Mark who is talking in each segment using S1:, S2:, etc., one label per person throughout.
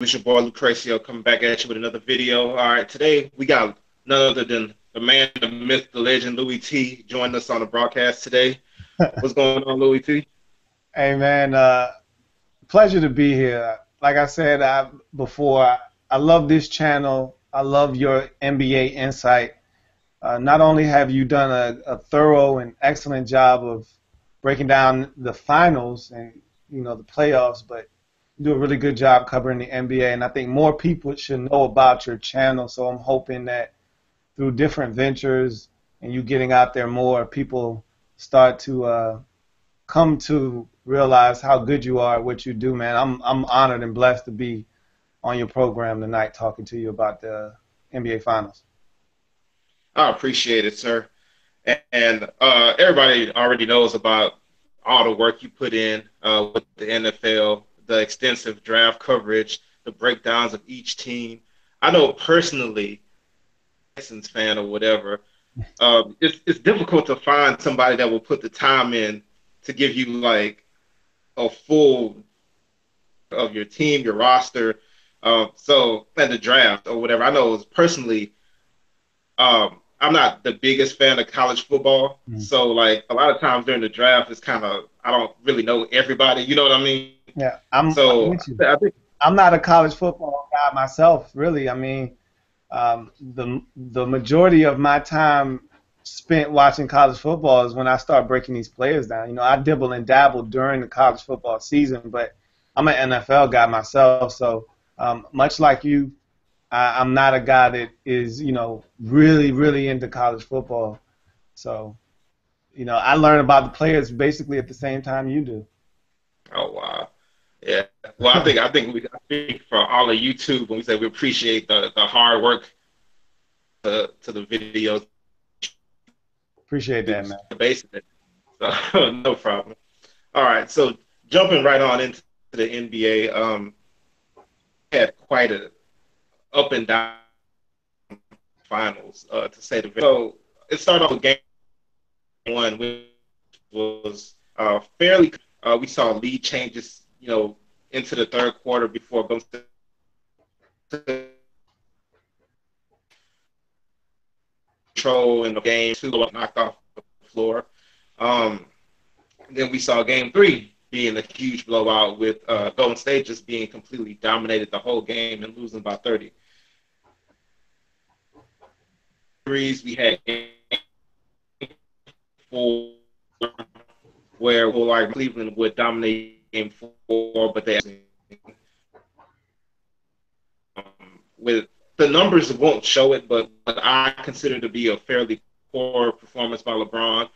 S1: It's your boy Lucrecio coming back at you with another video. All right, today we got none other than the man, the myth, the legend, Louie Tee, joining us on the broadcast today. What's going on, Louie Tee?
S2: Hey man, pleasure to be here. Like I said before, I love this channel. I love your NBA insight. Not only have you done a thorough and excellent job of breaking down the finals and the playoffs, but you do a really good job covering the NBA. And I think more people should know about your channel. So I'm hoping that through different ventures and you getting out there more, people start to come to realize how good you are at what you do, man. I'm honored and blessed to be on your program tonight talking to you about the NBA Finals.
S1: I appreciate it, sir. And everybody already knows about all the work you put in with the NFL, the extensive draft coverage, the breakdowns of each team. I know personally, Texans fan or whatever, it's difficult to find somebody that will put the time in to give you like a full of your team, your roster, and the draft or whatever. I know personally, I'm not the biggest fan of college football, so like a lot of times during the draft, it's kind of I don't really know everybody. You know what I mean?
S2: Yeah, I'm
S1: So
S2: with you.
S1: I think
S2: I'm not a college football guy myself, really. I mean, the majority of my time spent watching college football is when I start breaking these players down. I dibble and dabble during the college football season, but I'm an NFL guy myself, so much like you, I'm not a guy that is, really, really into college football. So, I learn about the players basically at the same time you do.
S1: oh wow. Yeah. Well, I think we I think for all of YouTube when we say we appreciate the hard work to the videos
S2: Appreciate that, man.
S1: basing it. So no problem. All right. So jumping right on into the NBA, had quite a up and down finals to say the. So it started off with game one, which was fairly. We saw lead changes, into the third quarter before going to control in the game two knocked off the floor. Um, then we saw game three being a huge blowout with Golden State just being completely dominated the whole game and losing by 30. We had game four where like Cleveland would dominate game four, but they with the numbers won't show it, but what I consider to be a fairly poor performance by LeBron,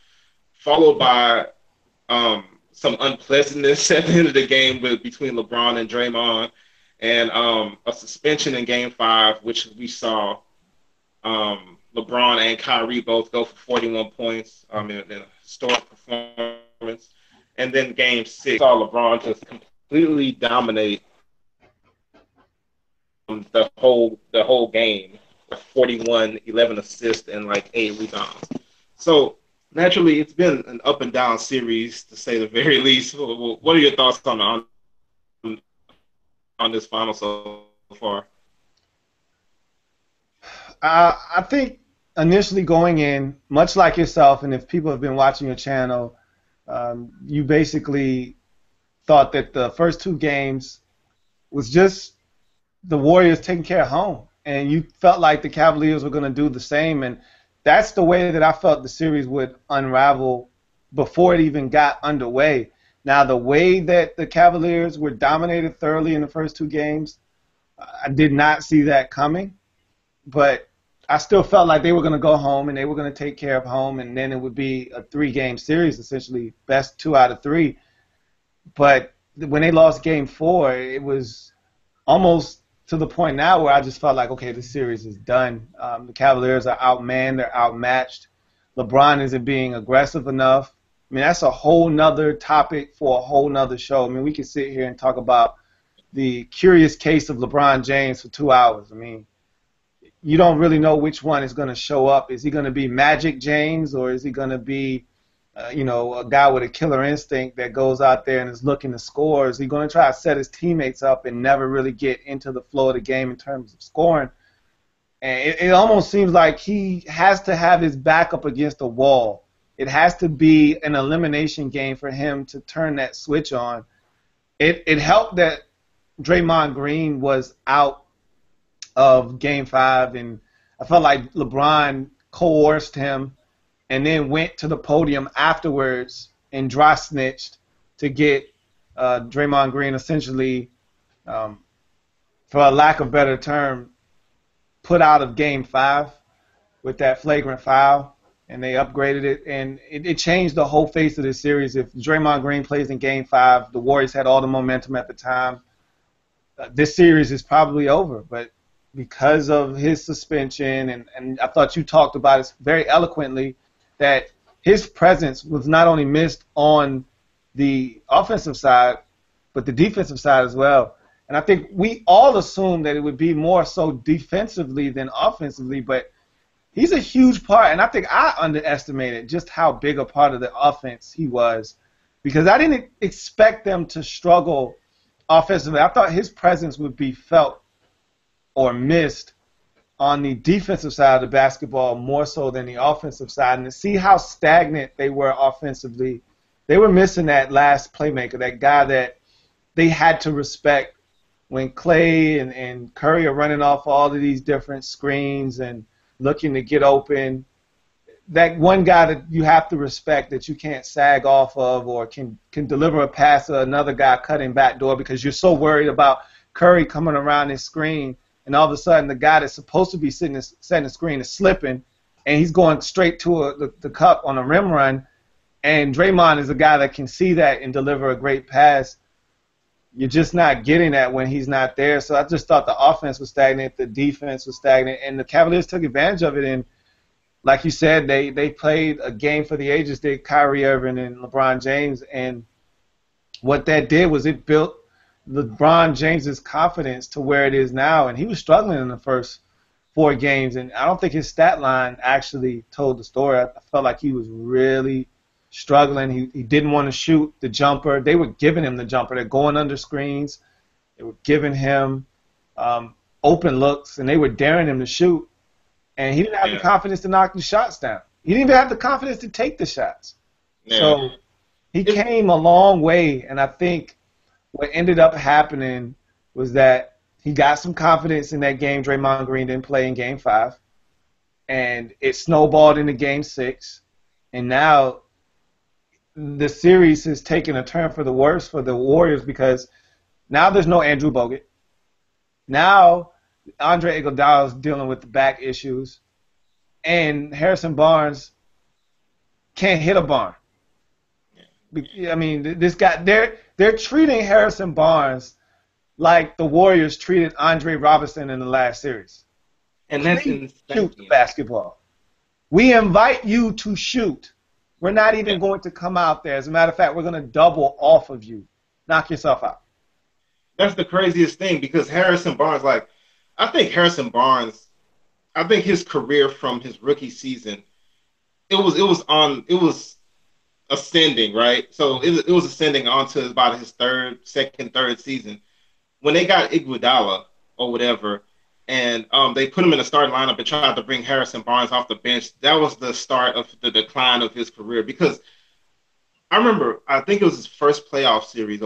S1: followed by some unpleasantness at the end of the game between LeBron and Draymond, and a suspension in Game 5, which we saw LeBron and Kyrie both go for 41 points in a historic performance. And then Game 6, saw LeBron just completely dominate the whole game, 41, 11 assists, and like 8 rebounds. So naturally, it's been an up and down series to say the very least. What are your thoughts on this final so far?
S2: I think initially going in, much like yourself, and if people have been watching your channel, you basically thought that the first two games was just the Warriors taking care of home, and you felt like the Cavaliers were going to do the same, and that's the way that I felt the series would unravel before it even got underway. Now, the way that the Cavaliers were dominated thoroughly in the first two games, I did not see that coming, but I still felt like they were going to go home and they were going to take care of home, and then it would be a three-game series, essentially best 2 out of 3. But when they lost Game 4, it was almost to the point now where I just felt like, okay, the series is done. The Cavaliers are outmanned, they're outmatched. LeBron isn't being aggressive enough. I mean, that's a whole nother topic for a whole nother show. I mean, we could sit here and talk about the curious case of LeBron James for 2 hours. I mean, you don't really know which one is going to show up. Is he going to be Magic James, or is he going to be a guy with a killer instinct that goes out there and is looking to score? Is he going to try to set his teammates up and never really get into the flow of the game in terms of scoring? And it almost seems like he has to have his back up against the wall. It has to be an elimination game for him to turn that switch on. It helped that Draymond Green was out of Game 5, and I felt like LeBron coerced him and then went to the podium afterwards and dry snitched to get Draymond Green essentially, for a lack of better term, put out of Game 5 with that flagrant foul, and they upgraded it, and it changed the whole face of this series. If Draymond Green plays in Game 5, the Warriors had all the momentum at the time. This series is probably over, but because of his suspension, and I thought you talked about it very eloquently, that his presence was not only missed on the offensive side, but the defensive side as well. And I think we all assumed that it would be more so defensively than offensively, but he's a huge part, and I think I underestimated just how big a part of the offense he was, because I didn't expect them to struggle offensively. I thought his presence would be felt or missed on the defensive side of the basketball more so than the offensive side. And to see how stagnant they were offensively, they were missing that last playmaker, that guy that they had to respect when Clay and Curry are running off all of these different screens and looking to get open. That one guy that you have to respect, that you can't sag off of or can deliver a pass to another guy cutting backdoor because you're so worried about Curry coming around his screen, and all of a sudden the guy that's supposed to be setting the screen is slipping, and he's going straight to the cup on a rim run, and Draymond is a guy that can see that and deliver a great pass. You're just not getting that when he's not there. So I just thought the offense was stagnant, the defense was stagnant, and the Cavaliers took advantage of it. And like you said, they played a game for the ages, did Kyrie Irving and LeBron James, and what that did was it built LeBron James's confidence to where it is now. And he was struggling in the first 4 games, and I don't think his stat line actually told the story. I felt like he was really struggling. He didn't want to shoot the jumper. They were giving him the jumper. They're going under screens. They were giving him open looks, and they were daring him to shoot. And he didn't have the confidence to knock the shots down. He didn't even have the confidence to take the shots. Yeah. So he came a long way, and I think what ended up happening was that he got some confidence in that game. Draymond Green didn't play in Game 5, and it snowballed into Game 6, and now the series has taken a turn for the worse for the Warriors because now there's no Andrew Bogut. Now Andre Iguodala is dealing with the back issues, and Harrison Barnes can't hit a barn. I mean, this guy, they're treating Harrison Barnes like the Warriors treated Andre Robertson in the last series.
S1: And that's
S2: shoot the basketball. We invite you to shoot. We're not even going to come out there. As a matter of fact, we're going to double off of you. Knock yourself out.
S1: That's the craziest thing because Harrison Barnes, I think his career from his rookie season, it was ascending, right? So it was ascending onto about his third season. When they got Iguodala or whatever, and they put him in the starting lineup and tried to bring Harrison Barnes off the bench, that was the start of the decline of his career. Because I remember, I think it was his first playoff series.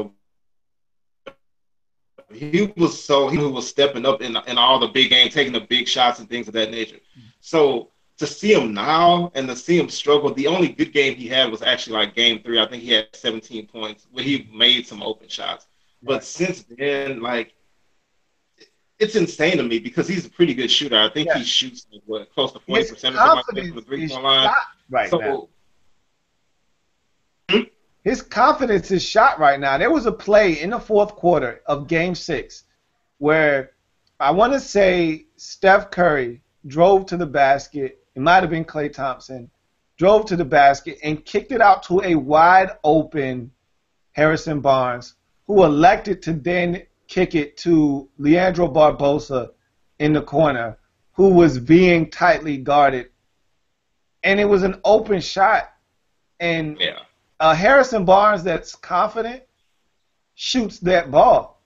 S1: He was stepping up in all the big games, taking the big shots and things of that nature. So to see him now and to see him struggle, the only good game he had was actually like Game 3. I think he had 17 points where he made some open shots. But since then, it's insane to me because he's a pretty good shooter. I think he shoots close to 40% or something like that from the three-point line.
S2: Right now. His confidence is shot right now. There was a play in the fourth quarter of Game 6 where I want to say Steph Curry drove to the basket. It might have been Klay Thompson. Drove to the basket and kicked it out to a wide-open Harrison Barnes, who elected to then kick it to Leandro Barbosa in the corner, who was being tightly guarded. And it was an open shot. And
S1: Yeah.
S2: Harrison Barnes that's confident shoots that ball.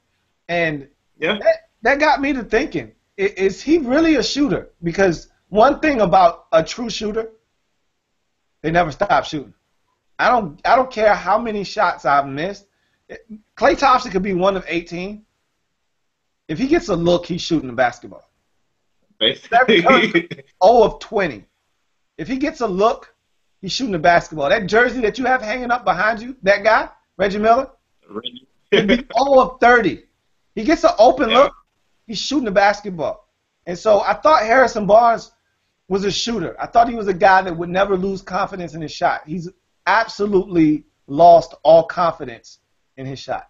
S2: And
S1: Yeah.
S2: that got me to thinking, is he really a shooter? Because one thing about a true shooter, they never stop shooting. I don't care how many shots I've missed. Klay Thompson could be one of 18. If he gets a look, he's shooting the basketball. Stephen Curry
S1: Basically.
S2: 0 of 20. If he gets a look, he's shooting the basketball. That jersey that you have hanging up behind you, that guy, Reggie Miller, could be 0 of 30. He gets an open
S1: Yeah.
S2: look, he's shooting the basketball. And so I thought Harrison Barnes was a shooter. I thought he was a guy that would never lose confidence in his shot. He's absolutely lost all confidence in his shot.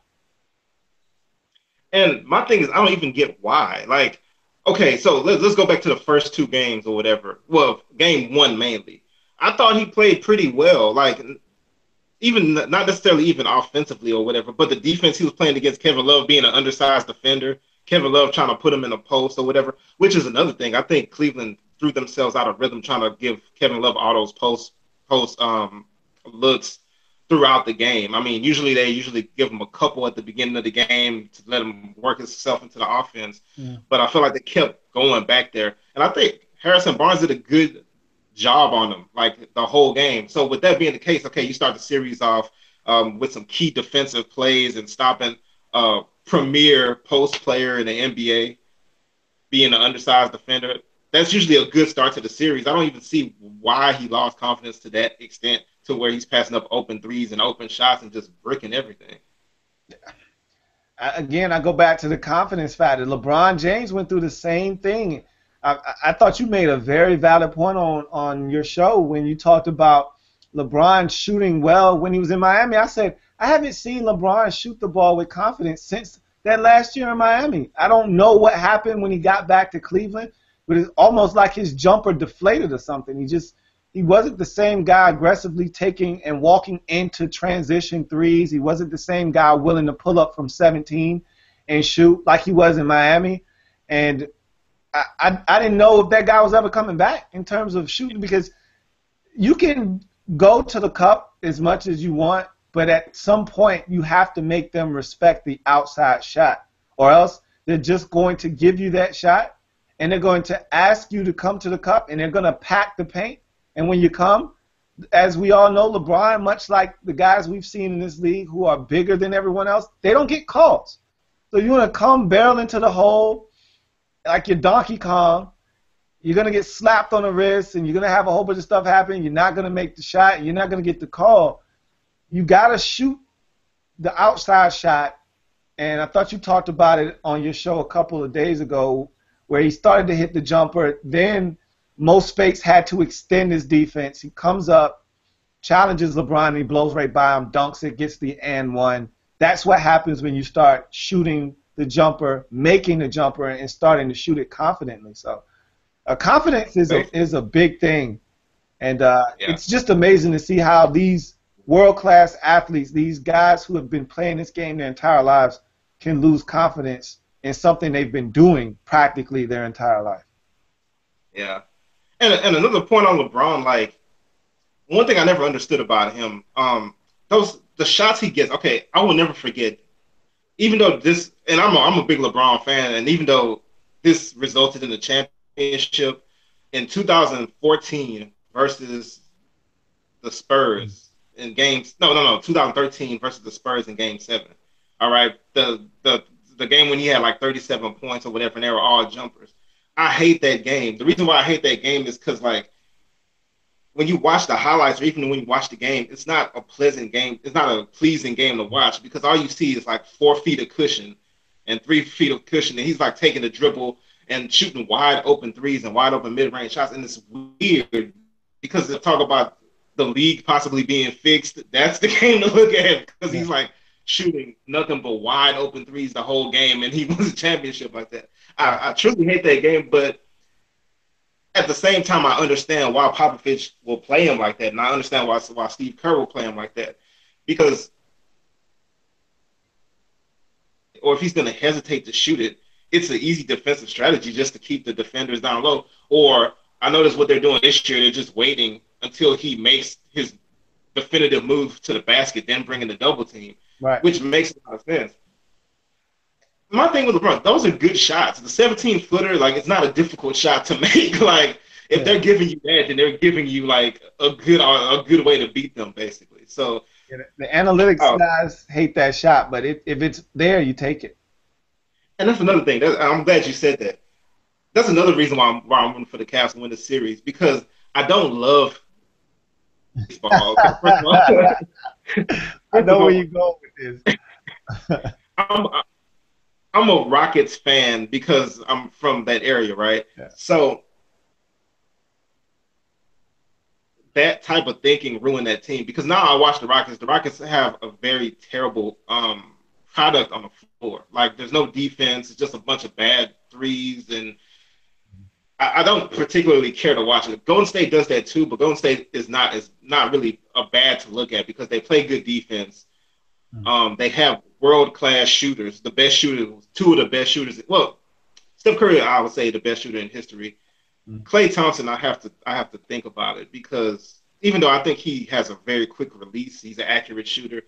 S1: And my thing is, I don't even get why. Like, okay, so let's go back to the first two games or whatever. Well, game one mainly. I thought he played pretty well. Like, even not necessarily even offensively or whatever, but the defense he was playing against Kevin Love being an undersized defender, Kevin Love trying to put him in a post or whatever, which is another thing. I think Cleveland threw themselves out of rhythm trying to give Kevin Love all those post looks throughout the game. I mean, usually they usually give him a couple at the beginning of the game to let him work himself into the offense,
S2: Yeah.
S1: but I feel like they kept going back there, and I think Harrison Barnes did a good job on them like the whole game. So with that being the case, okay, you start the series off with some key defensive plays and stopping premier post player in the NBA being an undersized defender. That's usually a good start to the series. I don't even see why he lost confidence to that extent to where he's passing up open threes and open shots and just bricking everything.
S2: Again, I go back to the confidence factor. LeBron James went through the same thing. I thought you made a very valid point on your show when you talked about LeBron shooting well when he was in Miami. I said, I haven't seen LeBron shoot the ball with confidence since that last year in Miami. I don't know what happened when he got back to Cleveland, but it's almost like his jumper deflated or something. He wasn't the same guy aggressively taking and walking into transition threes. He wasn't the same guy willing to pull up from 17 and shoot like he was in Miami. And I didn't know if that guy was ever coming back in terms of shooting, because you can go to the cup as much as you want, but at some point you have to make them respect the outside shot, or else they're just going to give you that shot and they're going to ask you to come to the cup and they're going to pack the paint. And when you come, as we all know, LeBron, much like the guys we've seen in this league who are bigger than everyone else, they don't get calls. So you want to come barrel into the hole like you're Donkey Kong. You're going to get slapped on the wrist and you're going to have a whole bunch of stuff happen. You're not going to make the shot. You're not going to get the call. You got to shoot the outside shot. And I thought you talked about it on your show a couple of days ago where he started to hit the jumper. Then Mo Spates had to extend his defense. He comes up, challenges LeBron, and he blows right by him, dunks it, gets the and one. That's what happens when you start shooting the jumper, making the jumper, and starting to shoot it confidently. So confidence is a big thing. And it's just amazing to see how these world-class athletes, these guys who have been playing this game their entire lives, can lose confidence in something they've been doing practically their entire life.
S1: Yeah. And another point on LeBron, like, one thing I never understood about him, the shots he gets, okay, I will never forget, even though this, and I'm a big LeBron fan, and even though this resulted in the championship in 2014 versus the Spurs in games, no, 2013 versus the Spurs in game 7. All right, the game when he had like 37 points or whatever, and they were all jumpers. I hate that game. The reason why I hate that game is because, like, when you watch the highlights or even when you watch the game, it's not a pleasant game. It's not a pleasing game to watch because all you see is like 4 feet of cushion and 3 feet of cushion, and he's like taking the dribble and shooting wide open threes and wide open mid-range shots, and it's weird because they talk about the league possibly being fixed. That's the game to look at because he's like shooting nothing but wide open threes the whole game, and he wins a championship like that. I truly hate that game, but at the same time, I understand why Popovich will play him like that, and I understand why Steve Kerr will play him like that, because, or if he's going to hesitate to shoot it, it's an easy defensive strategy just to keep the defenders down low. Or I notice what they're doing this year; they're just waiting until he makes his definitive move to the basket, then bringing the double team,
S2: Right.
S1: which makes a lot of sense. My thing with LeBron, those are good shots. The 17-footer, like, it's not a difficult shot to make. Like, if
S2: Yeah.
S1: they're giving you that, then they're giving you like a good way to beat them, basically. So,
S2: Yeah, the analytics
S1: uh,
S2: guys hate that shot, but if it's there, you take it.
S1: and that's another thing. I'm glad you said that. That's another reason why I'm rooting for the Cavs to win the series because I don't love baseball. Okay,
S2: I
S1: first of
S2: know where
S1: all,
S2: you go with this.
S1: I'm I'm a Rockets fan because I'm from that area, right?
S2: Yeah.
S1: So that type of thinking ruined that team because now I watch the Rockets. The Rockets have a very terrible product on the floor. Like there's no defense. It's just a bunch of bad threes, and I don't particularly care to watch it. Golden State does that too, but Golden State is not really a bad to look at because they play good defense.
S2: Mm.
S1: They have world class shooters, the best shooters, two of the best shooters. Well, Steph Curry, I would say the best shooter in history.
S2: Mm.
S1: Klay Thompson, I have to think about it because even though I think he has a very quick release, he's an accurate shooter.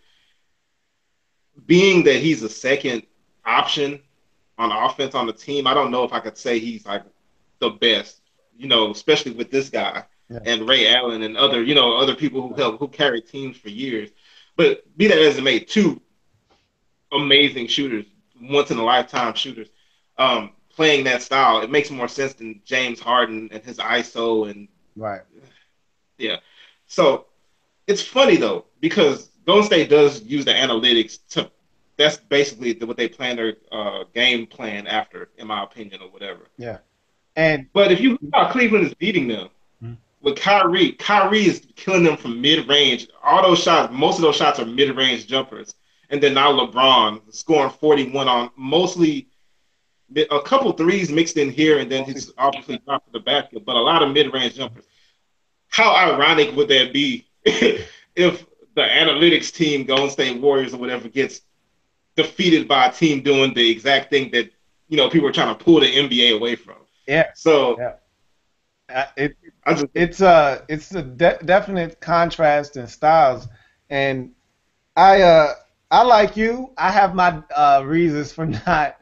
S1: Being that he's a second option on offense on the team, I don't know if I could say he's like the best. Especially with this guy
S2: Yeah.
S1: and Ray Allen and other people who carry teams for years. But be that as it may, two amazing shooters, once in a lifetime shooters, playing that style, it makes more sense than James Harden and his ISO and
S2: Right.
S1: yeah. So it's funny though because Golden State does use the analytics to. That's basically what they plan their game plan after, in my opinion, or whatever.
S2: Yeah. And
S1: But if you look how Cleveland is beating them
S2: mm,
S1: with Kyrie is killing them from mid range. All those shots, most of those shots are mid range jumpers. And then now LeBron scoring 41 on mostly a couple threes mixed in here, and then
S2: mostly,
S1: he's obviously dropping the basket, but a lot of mid range jumpers. How ironic would that be if the analytics team, Golden State Warriors or whatever, gets defeated by a team doing the exact thing that people are trying to pull the NBA away from?
S2: yeah.
S1: So
S2: Yeah. It
S1: I just
S2: it's a definite contrast in styles, and I like you. I have my reasons for not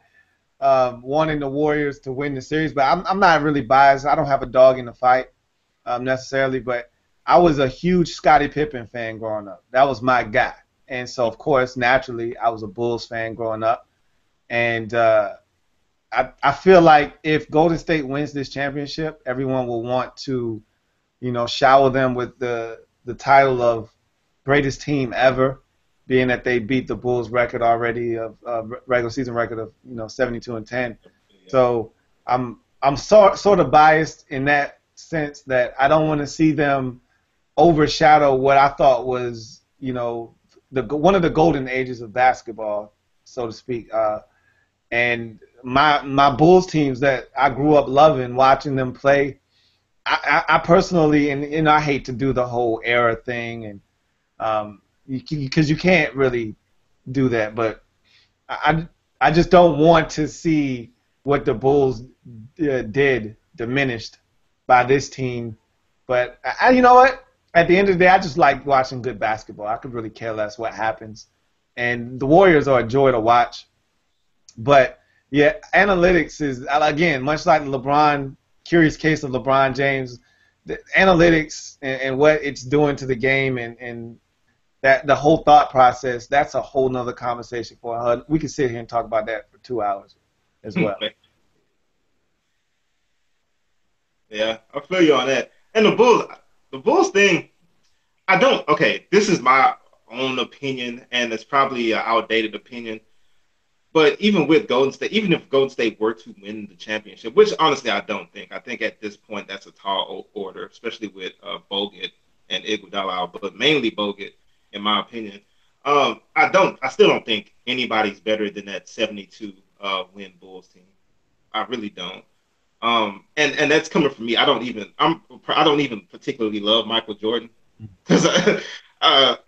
S2: wanting the Warriors to win the series, but I'm not really biased. I don't have a dog in the fight necessarily, but I was a huge Scottie Pippen fan growing up. That was my guy, and so of course, naturally, I was a Bulls fan growing up, and I feel like if Golden State wins this championship, everyone will want to, shower them with the title of greatest team ever, being that they beat the Bulls record already of regular season record of 72-10.
S1: yeah.
S2: So I'm sort of biased in that sense that I don't want to see them overshadow what I thought was the one of the golden ages of basketball, so to speak. And my Bulls teams that I grew up loving, watching them play. I personally, and I hate to do the whole era thing, and because you can't really do that, but I just don't want to see what the Bulls did diminished by this team. But you know what? At the end of the day, I just like watching good basketball. I could really care less what happens, and the Warriors are a joy to watch. But yeah, analytics is again much like the curious case of LeBron James. The analytics and what it's doing to the game and that the whole thought process. That's a whole nother conversation for her. We could sit here and talk about that for 2 hours as well.
S1: Yeah, I feel you on that. And the Bulls thing, I don't. Okay, this is my own opinion, and it's probably an outdated opinion. But even with Golden State, even if Golden State were to win the championship, which honestly I don't think. I think at this point that's a tall order, especially with Bogut and Iguodala, but mainly Bogut, in my opinion. I still don't think anybody's better than that 72 win Bulls team. I really don't. And that's coming from me. I don't even particularly love Michael Jordan because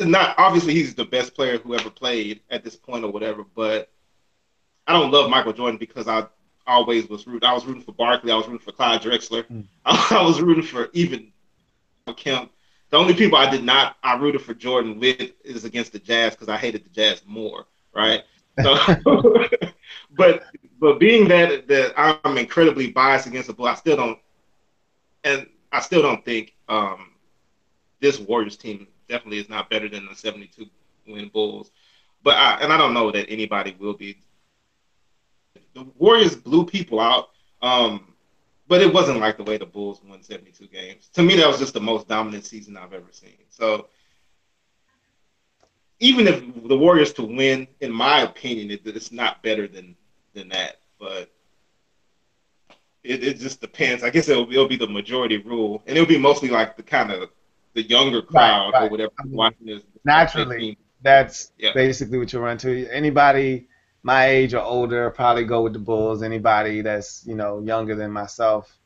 S1: not obviously he's the best player who ever played at this point or whatever, but I don't love Michael Jordan because I always was rooting. I was rooting for Barkley. I was rooting for Clyde Drexler.
S2: Mm.
S1: I was rooting for even Kemp The only people I rooted for Jordan with is against the Jazz because I hated the Jazz more, right? So, but being that I'm incredibly biased against the Bulls, I still don't think this Warriors team definitely is not better than the 72 win Bulls. I don't know that anybody will be. The Warriors blew people out, but it wasn't like the way the Bulls won 72 games. To me, that was just the most dominant season I've ever seen. So even if the Warriors to win, in my opinion, it's not better than that. But it just depends. I guess it'll be the majority rule, and it'll be mostly like the kind of the younger
S2: Right,
S1: crowd or
S2: right.
S1: whatever
S2: I mean,
S1: watching this their
S2: naturally,
S1: team.
S2: that's
S1: Yeah,
S2: basically what you run to. Anybody my age or older probably go with the Bulls. Anybody that's, younger than myself,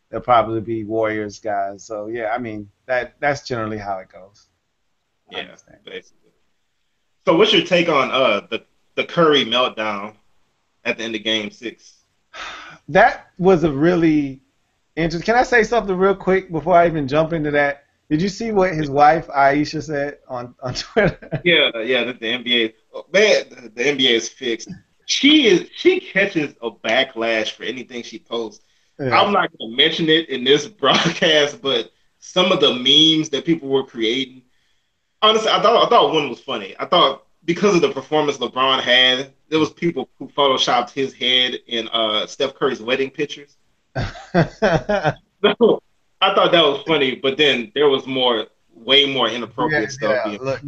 S2: they'll probably be Warriors guys. So yeah, I mean that's generally how it goes. I
S1: yeah,
S2: understand.
S1: basically. So what's your take on the Curry meltdown at the end of Game 6?
S2: That was a really interesting. Can I say something real quick before I even jump into that? Did you see what his wife Aisha said on Twitter?
S1: Yeah, yeah, the NBA, man, the NBA is fixed. She catches a backlash for anything she posts.
S2: Yeah.
S1: I'm not going to mention it in this broadcast, but some of the memes that people were creating, honestly, I thought one was funny. I thought because of the performance LeBron had, there was people who photoshopped his head in Steph Curry's wedding pictures. So I thought that was funny, but then there was way more
S2: Yeah,
S1: inappropriate stuff
S2: yeah.
S1: being.
S2: Look,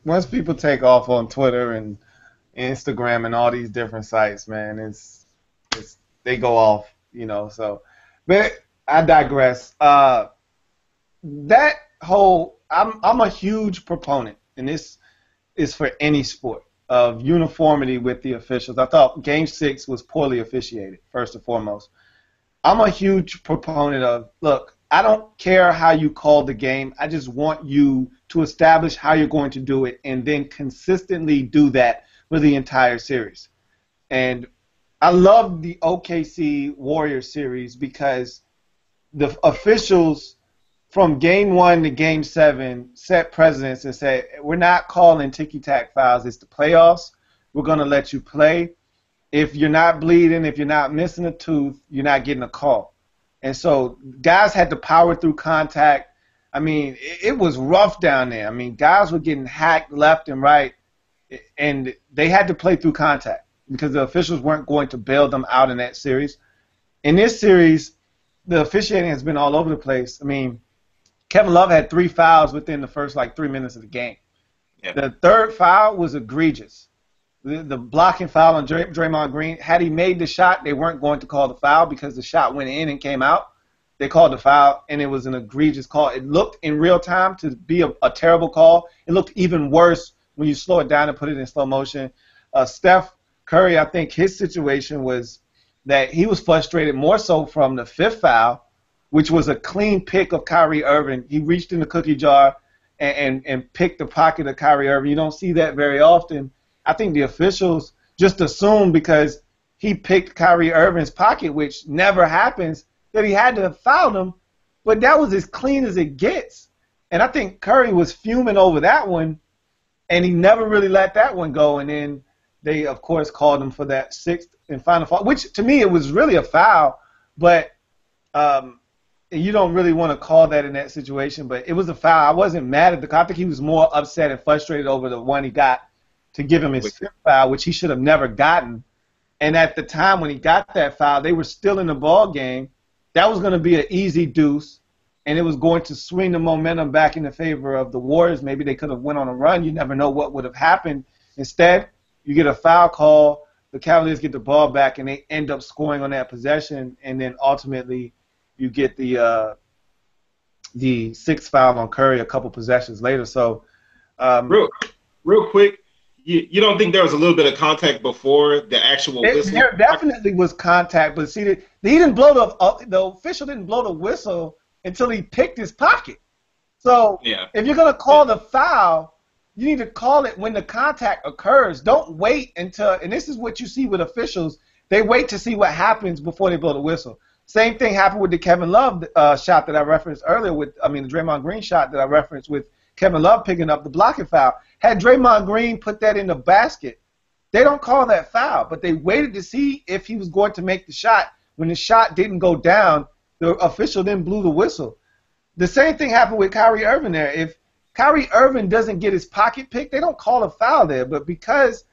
S2: once people take off on Twitter and Instagram and all these different sites, man, it's they go off. So, but I digress. That whole I'm a huge proponent, and this is for any sport of uniformity with the officials. I thought Game 6 was poorly officiated, first and foremost. I'm a huge proponent of, look, I don't care how you call the game. I just want you to establish how you're going to do it and then consistently do that for the entire series. And I love the OKC Warriors series because the officials from game 1 to game 7 set precedents and said, we're not calling ticky-tack fouls. It's the playoffs. We're going to let you play. If you're not bleeding, if you're not missing a tooth, you're not getting a call. And so guys had to power through contact. I mean, it was rough down there. I mean, guys were getting hacked left and right, and they had to play through contact because the officials weren't going to bail them out in that series. In this series, the officiating has been all over the place. I mean, Kevin Love had 3 fouls within the first, 3 minutes of the game.
S1: Yeah.
S2: The third foul was egregious. The blocking foul on Draymond Green, had he made the shot, they weren't going to call the foul because the shot went in and came out. They called the foul, and it was an egregious call. It looked in real time to be a terrible call. It looked even worse when you slow it down and put it in slow motion. Steph Curry, I think his situation was that he was frustrated more so from the 5th foul, which was a clean pick of Kyrie Irving. He reached in the cookie jar and picked the pocket of Kyrie Irving. You don't see that very often. I think the officials just assumed because he picked Kyrie Irving's pocket, which never happens, that he had to foul him. But that was as clean as it gets. And I think Curry was fuming over that one, and he never really let that one go. And then they, of course, called him for that 6th and final foul, which to me it was really a foul. But you don't really want to call that in that situation. But it was a foul. I wasn't mad at the call. I think he was more upset and frustrated over the one he got to give him his 5th foul, which he should have never gotten. And at the time when he got that foul, they were still in the ball game. That was going to be an easy deuce, and it was going to swing the momentum back in the favor of the Warriors. Maybe they could have went on a run. You never know what would have happened. Instead, you get a foul call, the Cavaliers get the ball back, and they end up scoring on that possession, and then ultimately you get the 6th foul on Curry a couple possessions later. So,
S1: real quick, you don't think there was a little bit of contact before the actual whistle?
S2: There definitely was contact, but see, he didn't blow the official didn't blow the whistle until he picked his pocket. So
S1: Yeah.
S2: if you're gonna call the foul, you need to call it when the contact occurs. Don't wait until, and this is what you see with officials, they wait to see what happens before they blow the whistle. Same thing happened with the Kevin Love shot that I referenced earlier the Draymond Green shot that I referenced with Kevin Love picking up the blocking foul. Had Draymond Green put that in the basket, they don't call that foul, but they waited to see if he was going to make the shot. When the shot didn't go down, the official then blew the whistle. The same thing happened with Kyrie Irving there. If Kyrie Irving doesn't get his pocket picked, they don't call a foul there, but because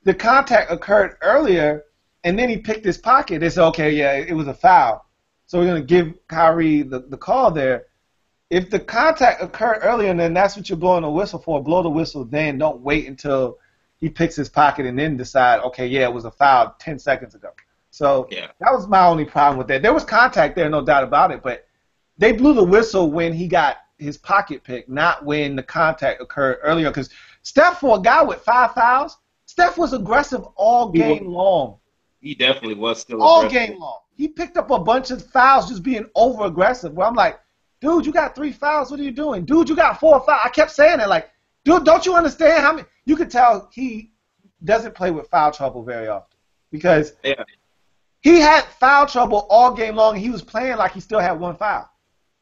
S2: the contact occurred earlier and then he picked his pocket, they said, okay, yeah, it was a foul. So we're going to give Kyrie the call there. If the contact occurred earlier, and then that's what you're blowing the whistle for, blow the whistle then. Don't wait until he picks his pocket and then decide, okay, yeah, it was a foul 10 seconds ago. So
S1: Yeah.
S2: that was my only problem with that. There was contact there, no doubt about it, but they blew the whistle when he got his pocket picked, not when the contact occurred earlier. Because Steph, for a guy with 5 fouls, Steph was aggressive all game long.
S1: He definitely was still
S2: All
S1: aggressive.
S2: game long. He picked up a bunch of fouls just being over-aggressive. Where I'm like, dude, you got 3 fouls. What are you doing? Dude, you got 4 fouls. I kept saying it. Like, dude, don't you understand how many? You could tell he doesn't play with foul trouble very often because
S1: Yeah.
S2: he had foul trouble all game long. And he was playing like he still had 1 foul.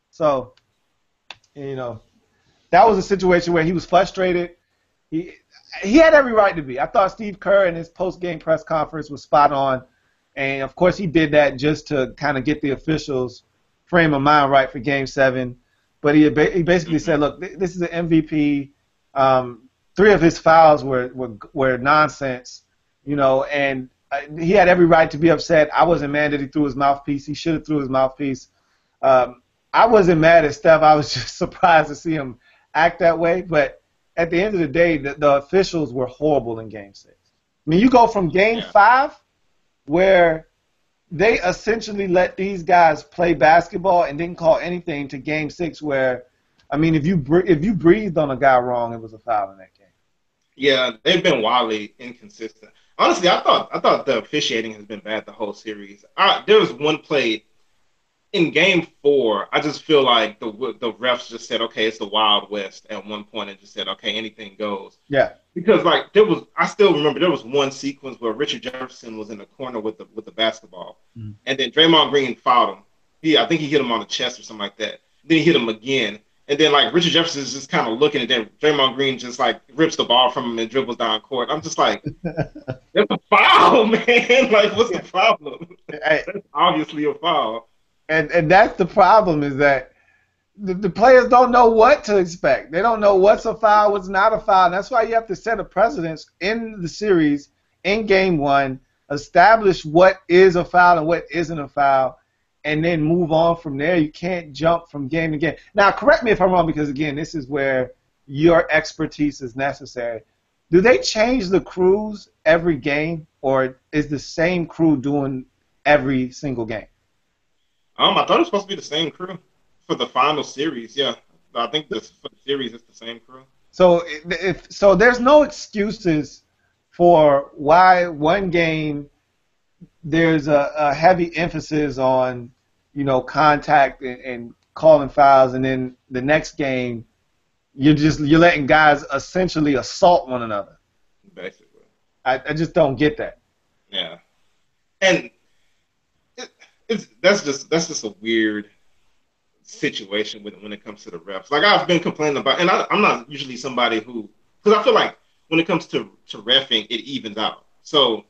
S2: So, that was a situation where he was frustrated. He had every right to be. I thought Steve Kerr in his post-game press conference was spot on. And, of course, he did that just to kind of get the officials' frame of mind right for Game 7. But he basically said, look, this is an MVP. 3 of his fouls were nonsense, and he had every right to be upset. I wasn't mad that he threw his mouthpiece. He should have threw his mouthpiece. I wasn't mad at Steph. I was just surprised to see him act that way. But at the end of the day, the officials were horrible in Game 6. I mean, you go from Game 5, where they essentially let these guys play basketball and didn't call anything, to Game 6, where, I mean, if you breathed on a guy wrong, it was a foul in that game.
S1: Yeah, they've been wildly inconsistent. Honestly, I thought the officiating has been bad the whole series. There was one play in Game 4. I just feel like the refs just said, okay, it's the Wild West at one point, and just said, okay, anything goes.
S2: Yeah.
S1: Because I still remember there was one sequence where Richard Jefferson was in the corner with the basketball, and then Draymond Green fouled him. I think he hit him on the chest or something like that. Then he hit him again, and then like Richard Jefferson is just kind of looking, and then Draymond Green just like rips the ball from him and dribbles down court. I'm just like, that's a foul, man. Like, what's the problem? That's obviously a foul.
S2: And that's the problem, is that the players don't know what to expect. They don't know what's a foul, what's not a foul. And that's why you have to set a precedence in the series, in Game 1, establish what is a foul and what isn't a foul, and then move on from there. You can't jump from game to game. Now, correct me if I'm wrong, because, again, this is where your expertise is necessary. Do they change the crews every game, or is the same crew doing every single game?
S1: I thought it was supposed to be the same crew for the final series. Yeah, I think for the series it's the same crew.
S2: So there's no excuses for why one game there's a heavy emphasis on contact and calling fouls, and then the next game you're letting guys essentially assault one another.
S1: Basically,
S2: I just don't get that.
S1: Yeah, and that's just a weird situation when it comes to the refs. Like, I've been complaining about, and I'm not usually somebody who, because I feel like when it comes to reffing, it evens out. So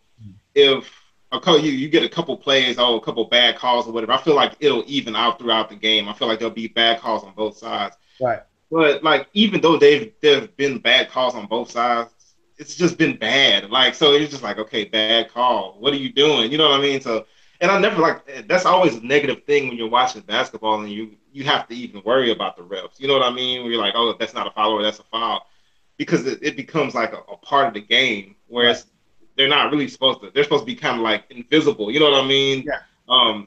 S1: if you get a couple plays, a couple bad calls or whatever, I feel like it'll even out throughout the game. I feel like there'll be bad calls on both sides.
S2: Right.
S1: But like, even though there's been bad calls on both sides, it's just been bad. Like, so it's just like, okay, bad call. What are you doing? You know what I mean? So, and I never that's always a negative thing when you're watching basketball and you have to even worry about the refs. You know what I mean? Where you're like, oh, that's not a foul or that's a foul, because it becomes like a part of the game, whereas they're not really supposed to. They're supposed to be kind of like invisible. You know what I mean?
S2: Yeah.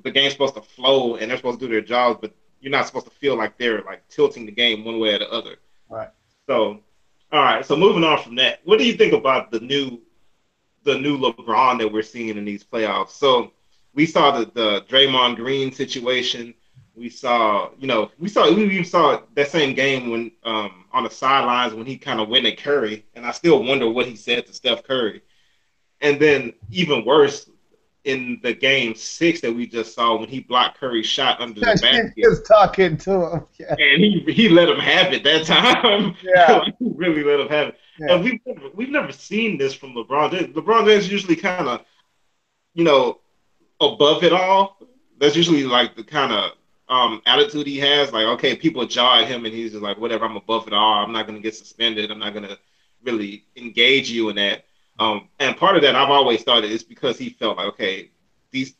S1: The game's supposed to flow and they're supposed to do their jobs, but you're not supposed to feel like they're like tilting the game one way or the other.
S2: Right.
S1: So, all right. So moving on from that, what do you think about the new LeBron that we're seeing in these playoffs? So we saw the Draymond Green situation. We even saw that same game when on the sidelines when he kind of went at Curry, and I still wonder what he said to Steph Curry. And then even worse, in the game 6 that we just saw when he blocked Curry's shot under the
S2: She
S1: basket,
S2: was talking to him. Yeah.
S1: and he let him have it that time.
S2: Yeah.
S1: Like, he really let him have it.
S2: Yeah.
S1: And we've never seen this from LeBron. LeBron James usually kind of, you know, above it all. That's usually like the kind of attitude he has. Like, okay, people jaw at him, and he's just like, whatever, I'm above it all. I'm not gonna get suspended. I'm not gonna really engage you in that. And part of that, I've always thought is because he felt like, okay,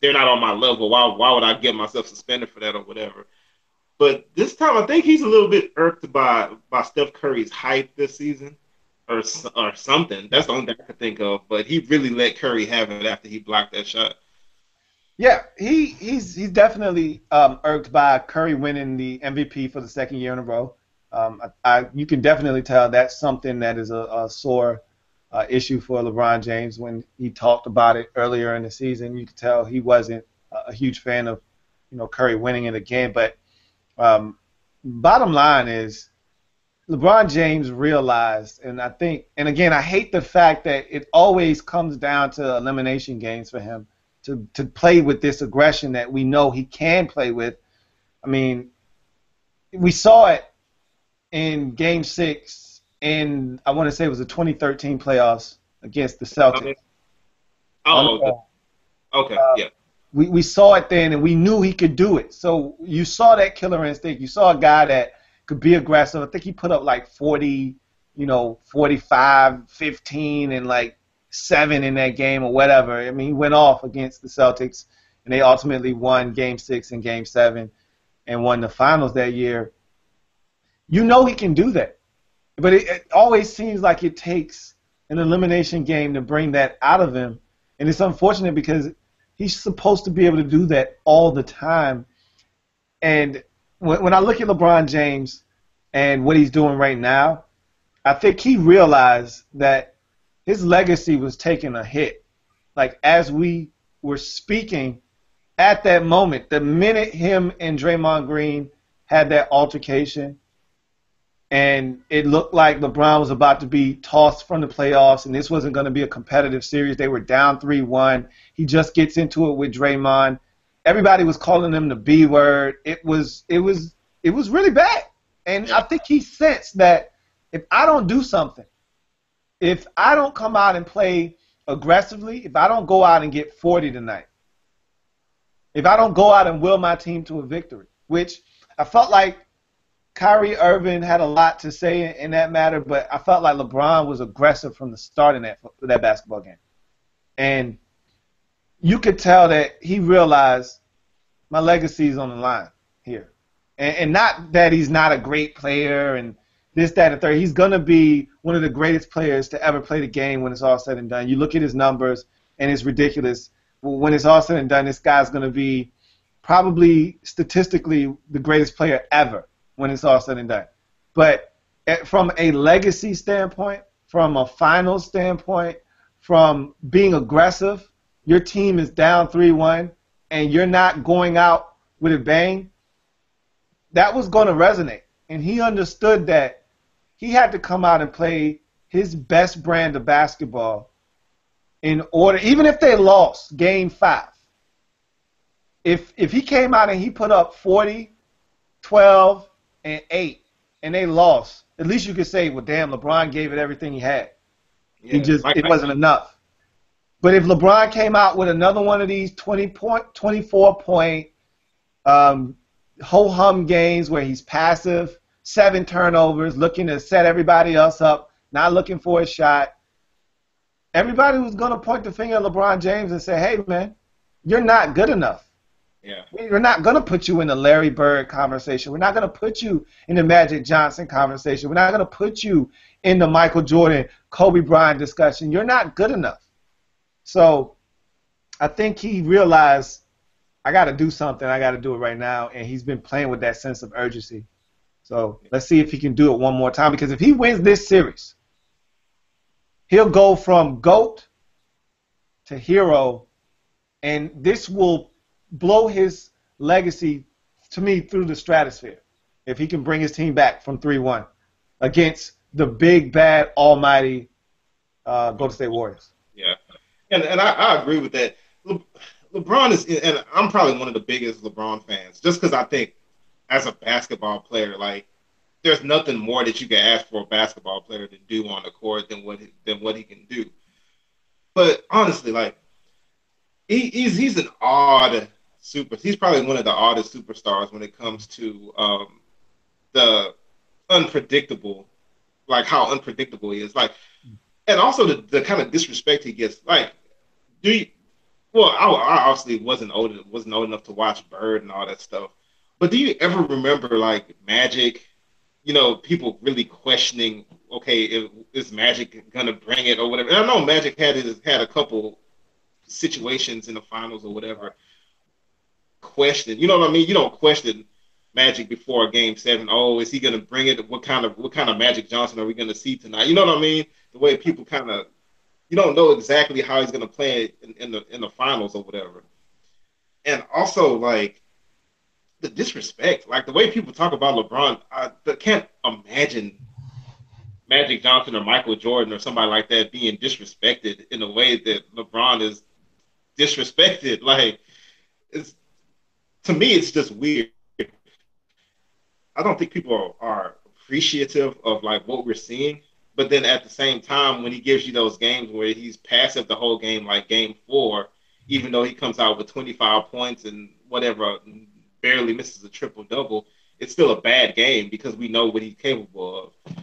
S1: they're not on my level. Why would I get myself suspended for that or whatever? But this time, I think he's a little bit irked by Steph Curry's hype this season, or something. That's the only thing I could think of. But he really let Curry have it after he blocked that shot.
S2: Yeah, he's definitely irked by Curry winning the MVP for the second year in a row. You can definitely tell that's something that is a sore issue for LeBron James. When he talked about it earlier in the season, you could tell he wasn't a huge fan of Curry winning it again. But bottom line is LeBron James realized, and I think, and again, I hate the fact that it always comes down to elimination games for him to play with this aggression that we know he can play with. I mean, we saw it in Game 6 in, I want to say it was the 2013 playoffs against the Celtics.
S1: Oh, okay, yeah.
S2: We saw it then, and we knew he could do it. So you saw that killer instinct. You saw a guy that could be aggressive. I think he put up like 40, 45, 15, and like 7 in that game or whatever. I mean, he went off against the Celtics, and they ultimately won Game 6 and Game 7 and won the finals that year. You know he can do that. But it always seems like it takes an elimination game to bring that out of him. And it's unfortunate because he's supposed to be able to do that all the time. And when I look at LeBron James and what he's doing right now, I think he realized that his legacy was taking a hit. Like, as we were speaking at that moment, the minute him and Draymond Green had that altercation, and it looked like LeBron was about to be tossed from the playoffs, and this wasn't going to be a competitive series. They were down 3-1. He just gets into it with Draymond. Everybody was calling him the B word. It was really bad. And I think he sensed that if I don't do something, if I don't come out and play aggressively, if I don't go out and get 40 tonight, if I don't go out and will my team to a victory, which I felt like Kyrie Irving had a lot to say in that matter, but I felt like LeBron was aggressive from the start in that basketball game. And you could tell that he realized my legacy is on the line here. And not that he's not a great player and this, that, and third. He's going to be one of the greatest players to ever play the game when it's all said and done. You look at his numbers, and it's ridiculous. When it's all said and done, this guy's going to be probably statistically the greatest player ever when it's all said and done. But from a legacy standpoint, from a finals standpoint, from being aggressive, your team is down 3-1, and you're not going out with a bang, that was going to resonate. And he understood that he had to come out and play his best brand of basketball in order, even if they lost Game 5. If he came out and he put up 40, 12, and 8, and they lost, at least you could say, well, damn, LeBron gave it everything he had.
S1: Yeah,
S2: It wasn't enough. But if LeBron came out with another one of these 24-point ho-hum games where he's passive, 7 turnovers, looking to set everybody else up, not looking for a shot, everybody was going to point the finger at LeBron James and say, hey, man, you're not good enough.
S1: Yeah.
S2: We're not going to put you in the Larry Bird conversation. We're not going to put you in the Magic Johnson conversation. We're not going to put you in the Michael Jordan, Kobe Bryant discussion. You're not good enough. So I think he realized, I got to do something. I got to do it right now. And he's been playing with that sense of urgency. So let's see if he can do it one more time. Because if he wins this series, he'll go from GOAT to hero. And this will blow his legacy, to me, through the stratosphere if he can bring his team back from 3-1 against the big, bad, almighty Golden State Warriors.
S1: Yeah. And I agree with that. LeBron is, and I'm probably one of the biggest LeBron fans, just because I think as a basketball player, like there's nothing more that you can ask for a basketball player to do on the court than what he can do. But honestly, like he's an odd super. He's probably one of the oddest superstars when it comes to the unpredictable, like how unpredictable he is. Like, and also the kind of disrespect he gets. Like, do you? Well, I obviously wasn't old enough to watch Bird and all that stuff. But do you ever remember like Magic? You know, people really questioning, okay, is Magic gonna bring it or whatever. And I know Magic had a couple situations in the finals or whatever. Question, you know what I mean? You don't question Magic before Game 7. Oh, is he gonna bring it? What kind of Magic Johnson are we gonna see tonight? You know what I mean? The way people kind of you don't know exactly how he's gonna play in the finals or whatever. And also like the disrespect, like the way people talk about LeBron, I can't imagine Magic Johnson or Michael Jordan or somebody like that being disrespected in a way that LeBron is disrespected. Like it's to me, it's just weird. I don't think people are appreciative of like what we're seeing. But then at the same time, when he gives you those games where he's passive the whole game, like Game 4, even though he comes out with 25 points and whatever, barely misses a triple double, it's still a bad game because we know what he's capable of.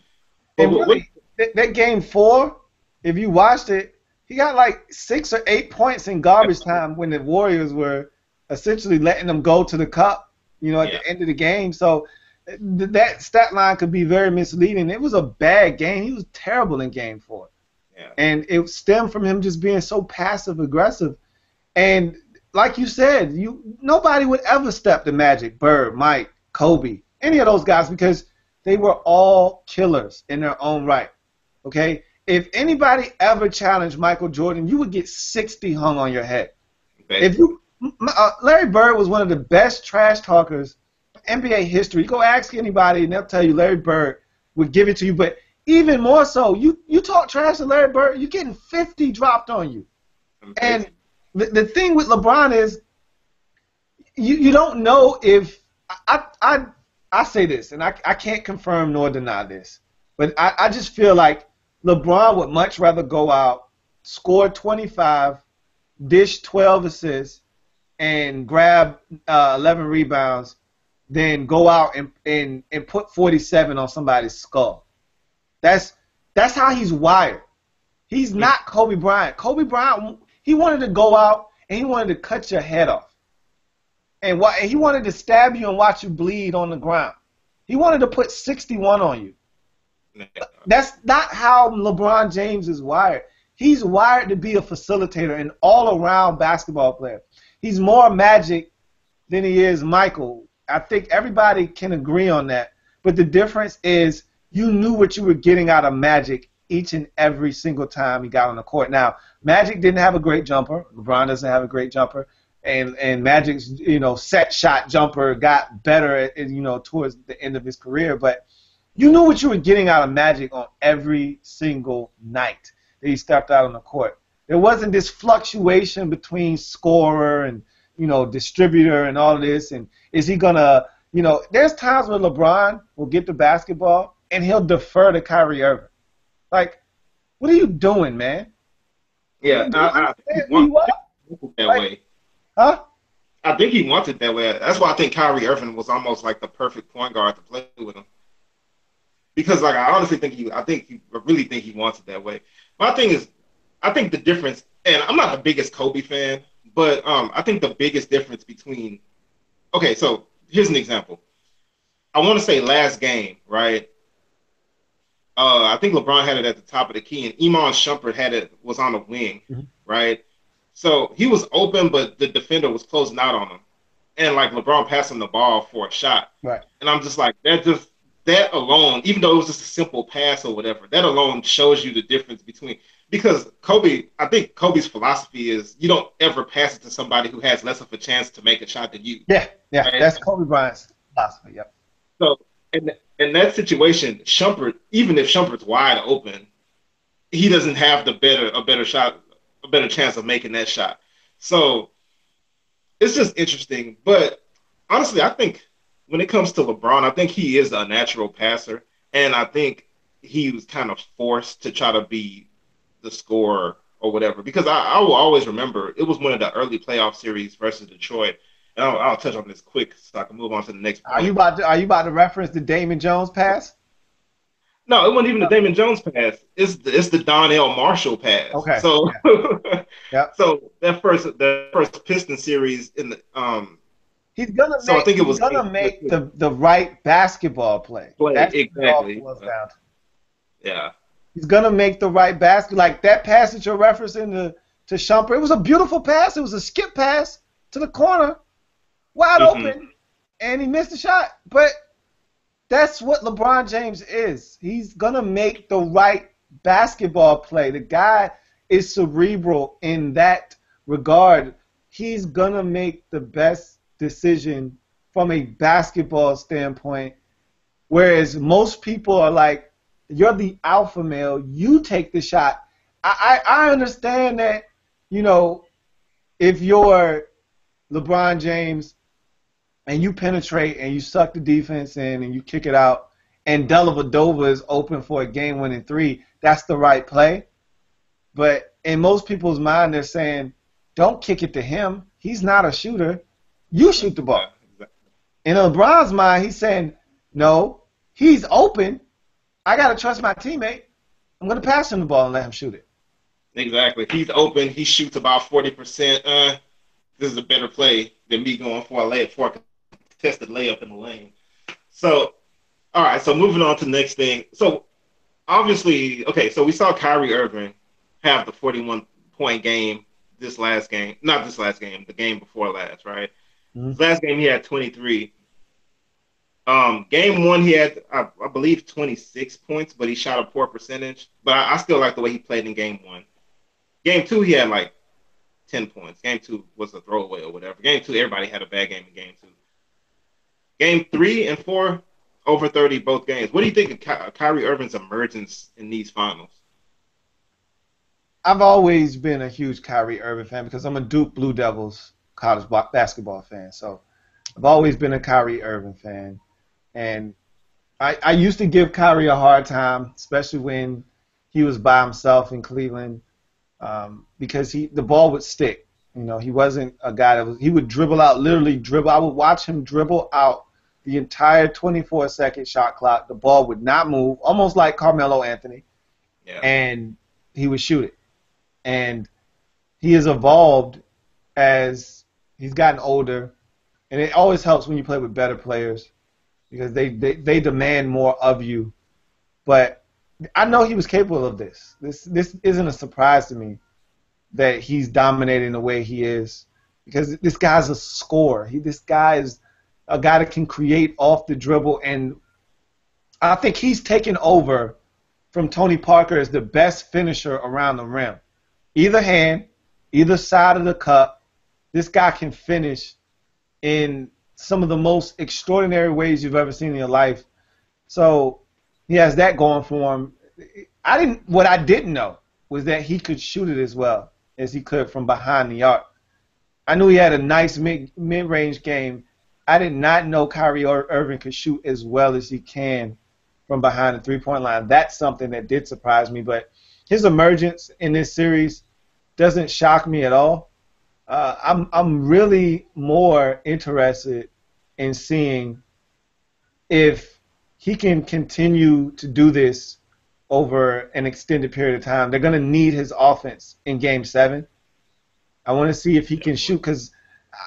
S1: But
S2: And really, that game 4, if you watched it, he got like 6 or 8 points in garbage time when the Warriors were essentially letting them go to the cup, at
S1: yeah,
S2: the end of the game. So that stat line could be very misleading. It was a bad game. He was terrible in game 4.
S1: yeah,
S2: And it stemmed from him just being so passive aggressive. And like you said, nobody would ever step to Magic, Bird, Mike, Kobe, any of those guys because they were all killers in their own right. Okay? If anybody ever challenged Michael Jordan, you would get 60 hung on your head. If
S1: basically.
S2: you Larry Bird was one of the best trash talkers in NBA history. You go ask anybody and they'll tell you Larry Bird would give it to you. But even more so, you talk trash to Larry Bird, you're getting 50 dropped on you. And the thing with LeBron is you don't know if I say this, and I can't confirm nor deny this, but I just feel like LeBron would much rather go out, score 25, dish 12 assists, and grab 11 rebounds than go out and put 47 on somebody's skull. That's how he's wired. He's not Kobe Bryant. Kobe Bryant, he wanted to go out and he wanted to cut your head off. And he wanted to stab you and watch you bleed on the ground. He wanted to put 61 on you. That's not how LeBron James is wired. He's wired to be a facilitator, an all-around basketball player. He's more Magic than he is Michael. I think everybody can agree on that. But the difference is you knew what you were getting out of Magic each and every single time he got on the court. Now, Magic didn't have a great jumper. LeBron doesn't have a great jumper. And Magic's, set shot jumper got better, towards the end of his career. But you knew what you were getting out of Magic on every single night that he stepped out on the court. There wasn't this fluctuation between scorer and, distributor and all of this. And is he going to, there's times when LeBron will get the basketball and he'll defer to Kyrie Irving. Like, what are you doing, man?
S1: Yeah, I think he wanted it that way.
S2: Huh?
S1: I think he wants it that way. That's why I think Kyrie Irving was almost like the perfect point guard to play with him. Because like I honestly think I really think he wants it that way. My thing is, I think the difference, and I'm not the biggest Kobe fan, but I think the biggest difference between, okay, so here's an example. I want to say last game, right? I think LeBron had it at the top of the key, and Iman Shumpert was on the wing, right? So he was open, but the defender was closing out on him, and like LeBron passed him the ball for a shot,
S2: Right.
S1: and I'm just like that alone, even though it was just a simple pass or whatever, that alone shows you the difference between because I think Kobe's philosophy is you don't ever pass it to somebody who has less of a chance to make a shot than you.
S2: Yeah,
S1: right?
S2: That's Kobe Bryant's philosophy. Yep.
S1: So in that situation, Shumpert, even if Shumpert's wide open, he doesn't have a better chance of making that shot. So it's just interesting. But honestly, I think when it comes to LeBron, I think he is a natural passer, and I think he was kind of forced to try to be the scorer or whatever. Because I will always remember it was one of the early playoff series versus Detroit. And I'll touch on this quick so I can move on to the next point.
S2: Are you about to reference the Damon Jones pass?
S1: No, it wasn't even the Damon Jones pass. It's the Donnell Marshall pass.
S2: Okay.
S1: So
S2: Yeah. Yep.
S1: so that first Piston series in the so I think it
S2: He's
S1: was
S2: gonna make the right basketball play.
S1: play
S2: That's what it all
S1: exactly.
S2: boils down to.
S1: Yeah.
S2: He's gonna make the right basket. Like that pass that you're referencing to Shumpert. It was a beautiful pass. It was a skip pass to the corner, wide
S1: Hmm.
S2: open, and he missed the shot. But that's what LeBron James is. He's gonna make the right basketball play. The guy is cerebral in that regard. He's gonna make the best decision from a basketball standpoint. Whereas most people are like, you're the alpha male, you take the shot. I understand that, you know, if you're LeBron James and you penetrate and you suck the defense in and you kick it out and Dellavedova is open for a game-winning three, that's the right play. But in most people's mind, they're saying, don't kick it to him. He's not a shooter. You shoot the
S1: Yeah,
S2: ball. In LeBron's mind, he's saying, no, he's open. I got to trust my teammate. I'm going to pass him the ball and let him shoot it.
S1: exactly. He's open. He shoots about 40%. This is a better play than me going for a layup for a contested layup in the lane. So, all right. So moving on to the next thing. So obviously, okay. So we saw Kyrie Irving have the 41-point game this last game. Not this last game. The game before last, right?
S2: Mhm.
S1: Last game he had 23. Game one he had, I believe, 26 points, but he shot a poor percentage. But I still like the way he played in game one. Game two, he had like 10 points. Game two was a throwaway or whatever. Game two, everybody had a bad game in game two. Game three and four, over 30 both games. What do you think of Kyrie Irving's emergence in these finals?
S2: I've always been a huge Kyrie Irving fan because I'm a Duke Blue Devils college basketball fan. So I've always been a Kyrie Irving fan. And I used to give Kyrie a hard time, especially when he was by himself in Cleveland, because the ball would stick. You know, he wasn't a guy he would dribble out, literally dribble. I would watch him dribble out the entire 24-second shot clock. The ball would not move, almost like Carmelo Anthony,
S1: Yeah.
S2: and he would shoot it. And he has evolved as he's gotten older, and it always helps when you play with better players because they demand more of you. But I know he was capable of this. This isn't a surprise to me that he's dominating the way he is because this guy's a scorer. This guy is a guy that can create off the dribble, and I think he's taken over from Tony Parker as the best finisher around the rim. Either hand, either side of the cup, this guy can finish in some of the most extraordinary ways you've ever seen in your life. So he has that going for him. What I didn't know was that he could shoot it as well as he could from behind the arc. I knew he had a nice mid-range game. I did not know Kyrie Irving could shoot as well as he can from behind the three-point line. That's something that did surprise me. But his emergence in this series doesn't shock me at all. I'm really more interested in seeing if he can continue to do this over an extended period of time. They're going to need his offense in Game 7. I want to see if he can shoot because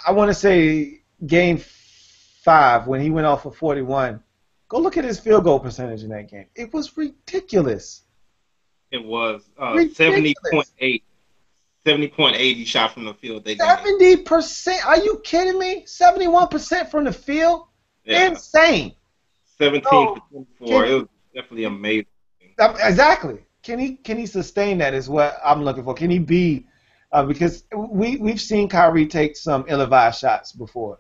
S2: I want to say Game 5 when he went off for 41. Go look at his field goal percentage in that game. It was ridiculous.
S1: It was
S2: Ridiculous.
S1: 70.8. 70.8 he shot from the field that game.
S2: 70%? Are you kidding me? 71% from the field?
S1: Yeah.
S2: Insane.
S1: 17
S2: So,
S1: for 24. It was definitely amazing.
S2: exactly. Can he sustain that is what I'm looking for. Can he be because we've seen Kyrie take some ill-advised shots before.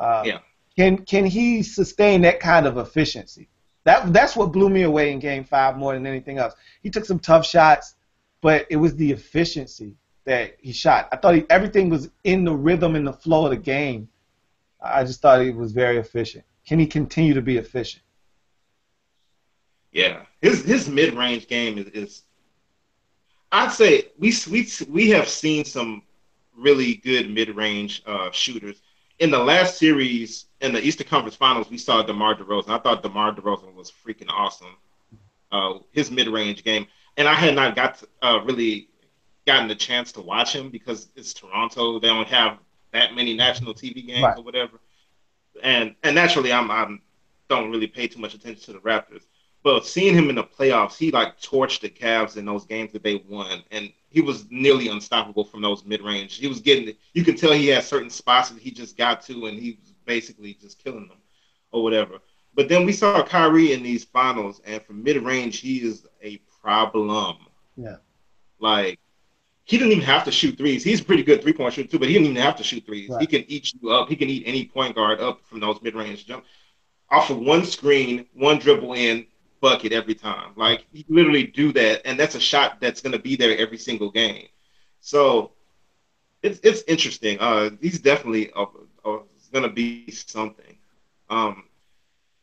S1: Yeah.
S2: Can he sustain that kind of efficiency? That's what blew me away in Game 5 more than anything else. He took some tough shots, but it was the efficiency. that he shot. I thought everything was in the rhythm and the flow of the game. I just thought he was very efficient. Can he continue to be efficient?
S1: Yeah, his mid range game is I'd say we have seen some really good mid range shooters. In the last series in the Eastern Conference Finals, we saw DeMar DeRozan. I thought DeMar DeRozan was freaking awesome. His mid range game, and I had not really gotten the chance to watch him because it's Toronto. They don't have that many national TV games
S2: Right.
S1: or whatever, and naturally I'm don't really pay too much attention to the Raptors. But seeing him in the playoffs, he like torched the Cavs in those games that they won, and he was nearly unstoppable from those mid range. He was getting, you could tell he had certain spots that he just got to, and he was basically just killing them or whatever. But then we saw Kyrie in these finals, and from mid range, he is a problem.
S2: Yeah.
S1: Like he didn't even have to shoot threes. He's a pretty good 3-point shooter too, but he didn't even have to shoot threes. He
S2: Right.
S1: can eat you up. He can eat any point guard up from those mid range jump off of one screen, one dribble in, bucket every time.
S2: Right.
S1: Like he literally do that, and that's a shot that's going to be there every single game. So it's interesting. He's definitely going to be something. Um,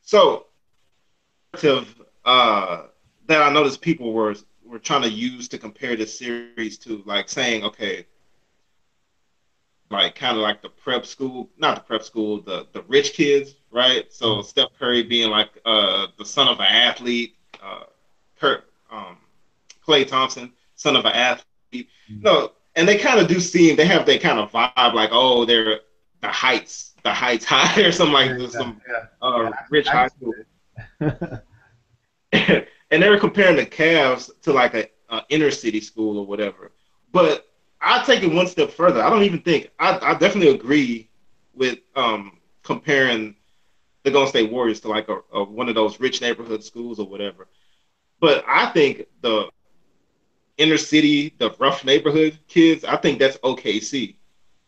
S1: so uh, that I noticed people were trying to use to compare this series to, like saying, okay, like kind of like the prep school, not the prep school, the rich kids, right? So
S2: Mhm.
S1: Steph Curry being like the son of an athlete, Kurt Clay Thompson, son of an athlete. No, and they kind of do seem they have that kind of vibe, like oh they're the heights high or something
S2: Yeah.
S1: like this,
S2: Yeah.
S1: some
S2: Yeah. Yeah.
S1: rich
S2: I
S1: high
S2: can
S1: school.
S2: see that.
S1: And they were comparing the Cavs to like a inner city school or whatever. But I take it one step further. I don't even think I definitely agree with comparing the Golden State Warriors to like a one of those rich neighborhood schools or whatever. But I think the inner city, the rough neighborhood kids, I think that's OKC.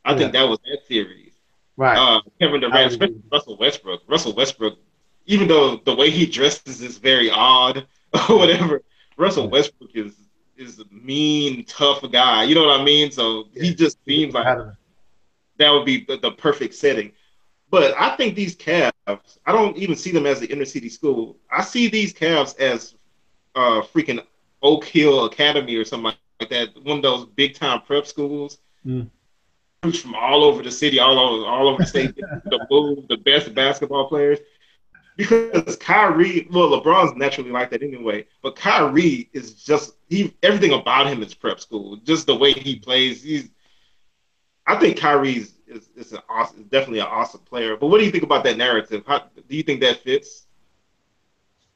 S1: I
S2: Yeah.
S1: think that was that series.
S2: Right.
S1: Kevin
S2: I
S1: Durant,
S2: would
S1: especially
S2: agree.
S1: Russell Westbrook. Russell Westbrook, even though the way he dresses is very odd or
S2: Yeah.
S1: whatever, Russell
S2: Yeah.
S1: Westbrook is a mean, tough guy. You know what I mean? So
S2: Yeah.
S1: he just
S2: He's a
S1: seems like
S2: competitor.
S1: that would be the perfect setting. But I think these Cavs, I don't even see them as the inner city school. I see these Cavs as freaking Oak Hill Academy or something like that. One of those big time prep schools
S2: Mm.
S1: from all over the city, all over the state, the move, the best basketball players. Because Kyrie, well, LeBron's naturally like that anyway, but Kyrie is just everything about him is prep school. Just the way he plays, I think Kyrie's is an awesome, definitely an awesome player. But what do you think about that narrative? How do you think that fits?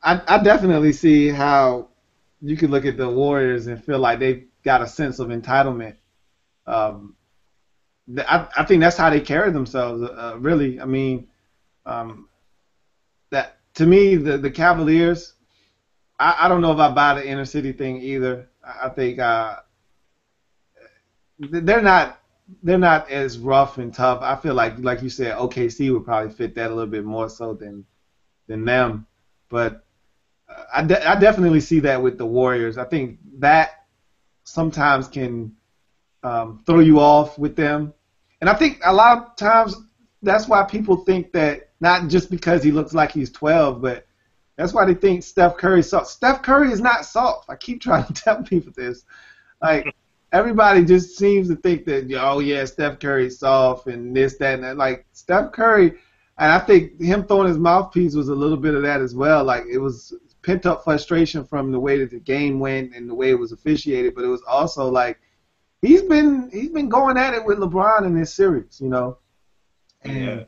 S2: I definitely see how you could look at the Warriors and feel like they've got a sense of entitlement. Um, I think that's how they carry themselves. Really, I mean, um, that to me, the Cavaliers. I don't know if I buy the inner city thing either. I think they're not as rough and tough. I feel like you said, OKC would probably fit that a little bit more so than them. But I definitely see that with the Warriors. I think that sometimes can throw you off with them. And I think a lot of times that's why people think that not just because he looks like he's 12, but that's why they think Steph Curry is soft. Steph Curry is not soft. I keep trying to tell people this. Like everybody just seems to think that oh yeah, Steph Curry's soft and this that and that. Like Steph Curry, and I think him throwing his mouthpiece was a little bit of that as well. Like it was pent up frustration from the way that the game went and the way it was officiated, but it was also like he's been going at it with LeBron in this series, you know.
S1: Yeah,
S2: And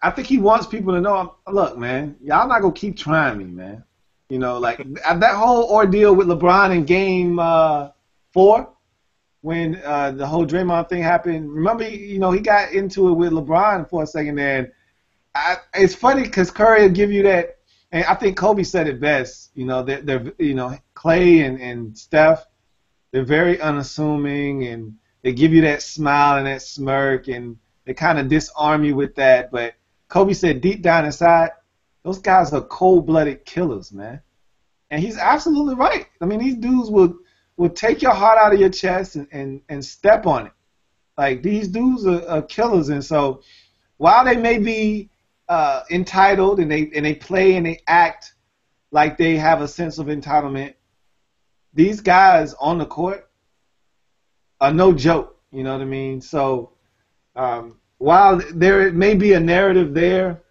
S2: I think he wants people to know, look, man, y'all not gonna keep trying me, man. You know, like that whole ordeal with LeBron in Game 4 when the whole Draymond thing happened. Remember, you know, he got into it with LeBron for a second there, and it's funny because Curry will give you that, and I think Kobe said it best. You know, they're you know Clay and Steph, they're very unassuming, and they give you that smile and that smirk, and they kind of disarm you with that. But Kobe said deep down inside, those guys are cold-blooded killers, man. And he's absolutely right. I mean, these dudes will will take your heart out of your chest and step on it. Like, these dudes are killers, and so while they may be entitled and they play and they act like they have a sense of entitlement, these guys on the court are no joke. You know what I mean? So while there may be a narrative there,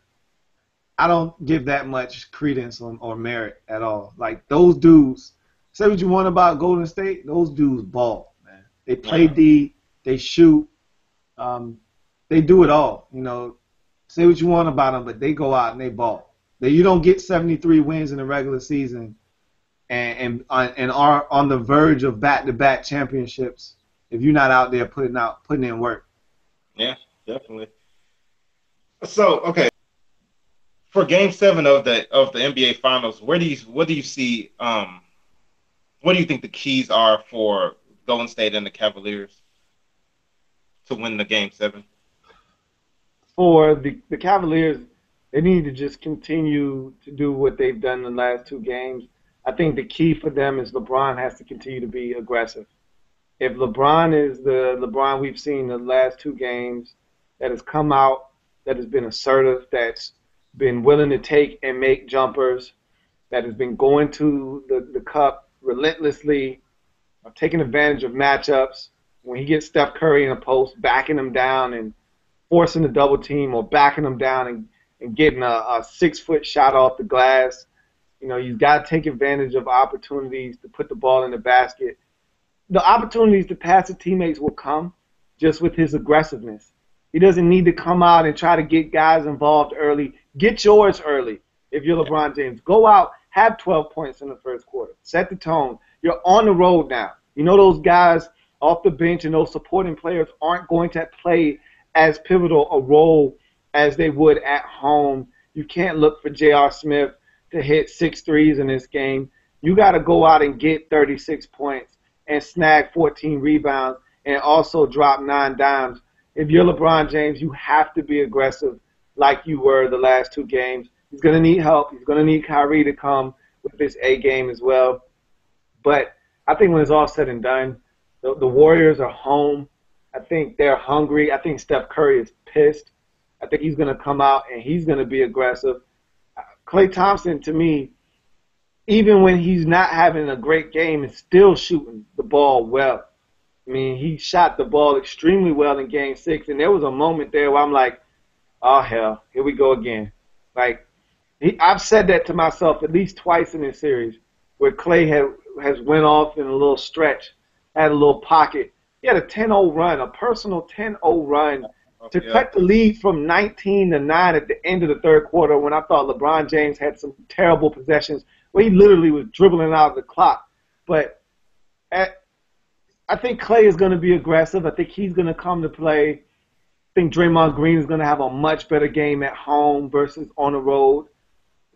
S2: I don't give that much credence or merit at all. Like, those dudes, say what you want about Golden State, those dudes ball, man. They play D, they shoot, they do it all. You know, say what you want about them, but they go out and they ball. You don't get 73 wins in the regular season and are on the verge of back-to-back championships if you're not out there putting in work.
S1: Yeah, definitely. So, okay, for Game 7 of the NBA Finals, what do you see? What do you think the keys are for Golden State and the Cavaliers to win the Game 7?
S2: For the Cavaliers, they need to just continue to do what they've done in the last two games. I think the key for them is LeBron has to continue to be aggressive. If LeBron is the LeBron we've seen the last two games, that has come out, that has been assertive, that's been willing to take and make jumpers, that has been going to the cup relentlessly, taking advantage of matchups, when he gets Steph Curry in a post, backing him down and forcing a double team or backing him down and getting a 6-foot shot off the glass. You know, you've got to take advantage of opportunities to put the ball in the basket. The opportunities to pass to teammates will come just with his aggressiveness. He doesn't need to come out and try to get guys involved early. Get yours early if you're LeBron James. Go out, have 12 points in the first quarter. Set the tone. You're on the road now. You know those guys off the bench and those supporting players aren't going to play as pivotal a role as they would at home. You can't look for J.R. Smith to hit 6 threes in this game. You got to go out and get 36 points and snag 14 rebounds and also drop 9 dimes. If you're LeBron James, you have to be aggressive like you were the last two games. He's going to need help. He's going to need Kyrie to come with this A game as well. But I think when it's all said and done, the Warriors are home. I think they're hungry. I think Steph Curry is pissed. I think he's going to come out and he's going to be aggressive. Klay Thompson, to me, even when he's not having a great game, is still shooting the ball well. I mean, he shot the ball extremely well in Game 6, and there was a moment there where I'm like, oh, hell, here we go again. Like, I've said that to myself at least twice in this series, where Klay has went off in a little stretch, had a little pocket. He had a 10-0 run, a personal 10-0 run to cut the lead from 19-9 at the end of the third quarter when I thought LeBron James had some terrible possessions where he literally was dribbling out of the clock. But I think Klay is going to be aggressive. I think he's going to come to play. I think Draymond Green is going to have a much better game at home versus on the road.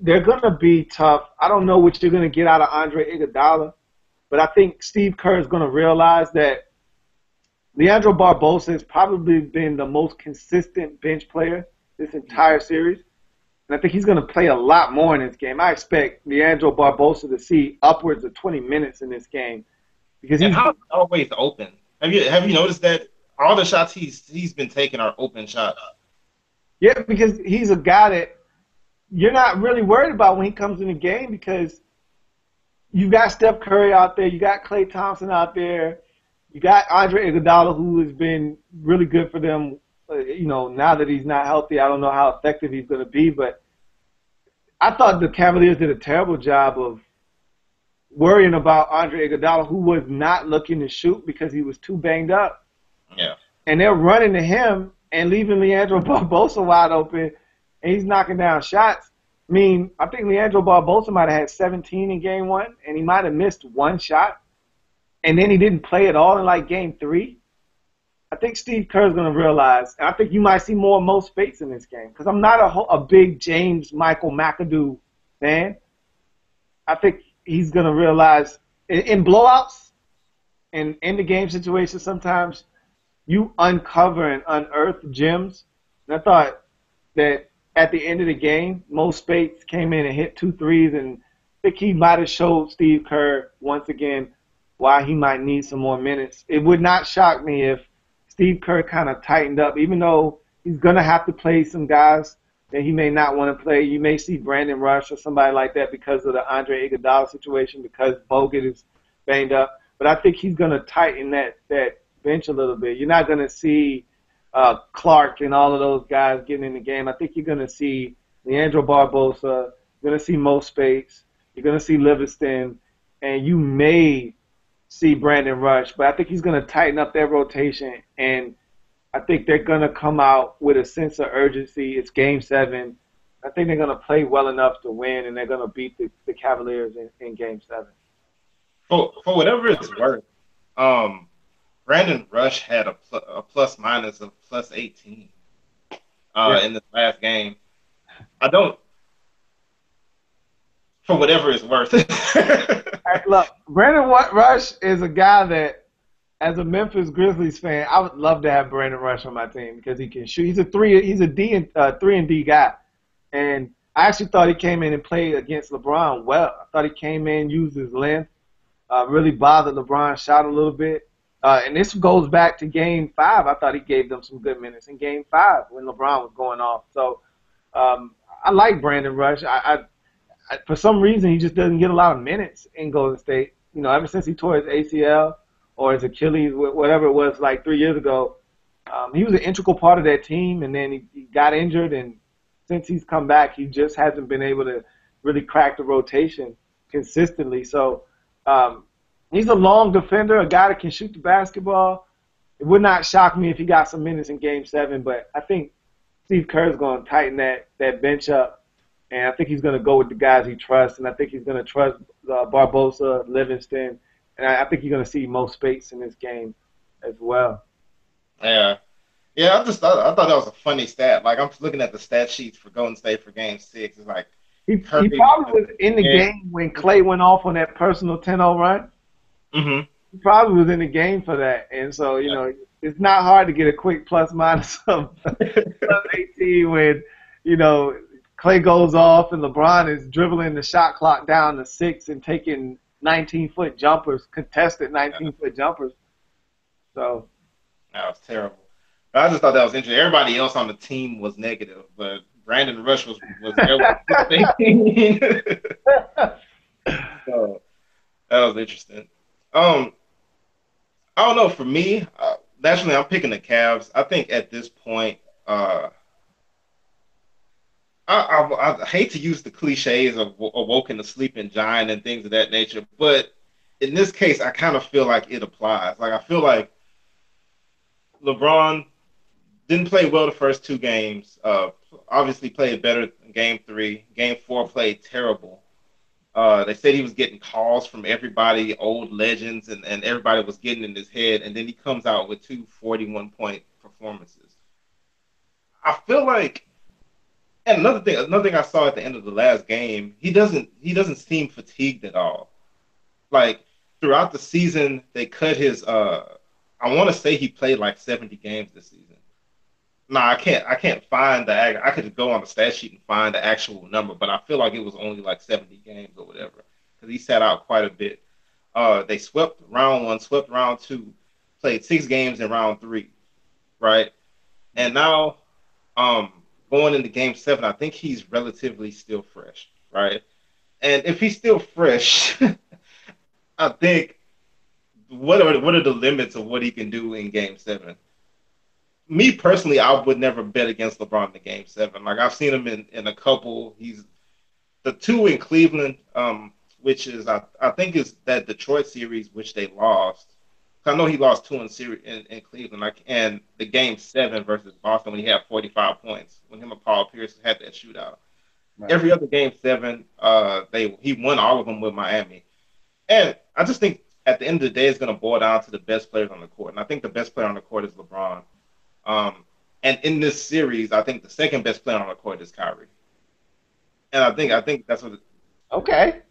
S2: They're going to be tough. I don't know what you're going to get out of Andre Iguodala, but I think Steve Kerr is going to realize that Leandro Barbosa has probably been the most consistent bench player this entire series, and I think he's going to play a lot more in this game. I expect Leandro Barbosa to see upwards of 20 minutes in this game because he's
S1: always open. Have you noticed that all the shots he's been taking are open shots?
S2: Yeah, because he's a guy that you're not really worried about when he comes in the game because you got Steph Curry out there, you got Klay Thompson out there. You got Andre Iguodala, who has been really good for them. Now that he's not healthy, I don't know how effective he's going to be. But I thought the Cavaliers did a terrible job of worrying about Andre Iguodala, who was not looking to shoot because he was too banged up.
S1: Yeah.
S2: And they're running to him and leaving Leandro Barbosa wide open, and he's knocking down shots. I mean, I think Leandro Barbosa might have had 17 in Game 1, and he might have missed one shot. And then he didn't play at all in, like, Game 3. I think Steve Kerr is going to realize, and I think you might see more Mo Spates in this game, because I'm not a big James Michael McAdoo fan. I think he's going to realize in blowouts and in the game situations sometimes you uncover and unearth gems. And I thought that at the end of the game, Mo Spates came in and hit 2 threes, and I think he might have showed Steve Kerr once again why he might need some more minutes. It would not shock me if Steve Kerr kind of tightened up, even though he's going to have to play some guys that he may not want to play. You may see Brandon Rush or somebody like that because of the Andre Iguodala situation, because Bogut is banged up. But I think he's going to tighten that bench a little bit. You're not going to see Clark and all of those guys getting in the game. I think you're going to see Leandro Barbosa. You're going to see Mo Spates. You're going to see Livingston, and you may see Brandon Rush, but I think he's going to tighten up their rotation, and I think they're going to come out with a sense of urgency. It's Game 7. I think they're going to play well enough to win, and they're going to beat the Cavaliers in Game 7.
S1: For whatever it's worth, um, Brandon Rush had a plus minus of plus 18
S2: Yeah.
S1: in this last game. I don't, for whatever it's worth.
S2: Hey, look, Brandon Rush is a guy that, as a Memphis Grizzlies fan, I would love to have Brandon Rush on my team because he can shoot. He's a three. He's a D and 3-and-D guy, and I actually thought he came in and played against LeBron well. I thought he came in, used his length, really bothered LeBron, shot a little bit. And this goes back to Game 5. I thought he gave them some good minutes in Game 5 when LeBron was going off. So I like Brandon Rush. For some reason, he just doesn't get a lot of minutes in Golden State. You know, ever since he tore his ACL or his Achilles, whatever it was, like 3 years ago, he was an integral part of that team, and then he got injured, and since he's come back, he just hasn't been able to really crack the rotation consistently. So he's a long defender, a guy that can shoot the basketball. It would not shock me if he got some minutes in Game 7, but I think Steve Kerr is going to tighten that bench up, and I think he's going to go with the guys he trusts, and I think he's going to trust Barbosa, Livingston, and I think you're going to see Mo Spates in this game as well.
S1: Yeah. Yeah, I thought that was a funny stat. Like I'm looking at the stat sheets for Golden State for Game 6. It's like
S2: He
S1: Curry.
S2: probably was in the game when Clay went off on that personal 10-0 run.
S1: Mm-hmm.
S2: He probably was in the game for that, and so it's not hard to get a quick plus minus of plus 18 when Clay goes off and LeBron is dribbling the shot clock down to 6 and taking 19-foot jumpers, contested 19-foot jumpers. So
S1: That was terrible. I just thought that was interesting. Everybody else on the team was negative, but Brandon Rush was there with 18. So that was interesting. I don't know. For me, naturally, I'm picking the Cavs. I think at this point, I hate to use the cliches of awoken the sleeping giant and things of that nature, but in this case, I kind of feel like it applies. Like I feel like LeBron didn't play well the first two games. Obviously played better in Game 3. Game 4 played terrible. They said he was getting calls from everybody, old legends, and everybody was getting in his head. And then he comes out with two 41-point performances. I feel like, and another thing I saw at the end of the last game, he doesn't seem fatigued at all. Like throughout the season, they cut his. I want to say he played like 70 games this season. No, I can't find the. I could go on the stat sheet and find the actual number, but I feel like it was only like 70 games or whatever because he sat out quite a bit. They swept round 1, swept round 2, played 6 games in round 3, right? And now, going into Game 7, I think he's relatively still fresh, right? And if he's still fresh, I think what are the limits of what he can do in Game 7? Me personally, I would never bet against LeBron in Game 7. Like I've seen him in a couple. He's the two in Cleveland, which is I think is that Detroit series which they lost. I know he lost 2 in series in Cleveland, like and the Game 7 versus Boston when he had 45 points when him and Paul Pierce had that shootout.
S2: right.
S1: Every other Game 7, he won all of them with Miami, and I just think at the end of the day it's going to boil down to the best players on the court, and I think the best player on the court is LeBron. And in this series, I think the second best player on the court is Kyrie, and I think that's what.
S2: Okay.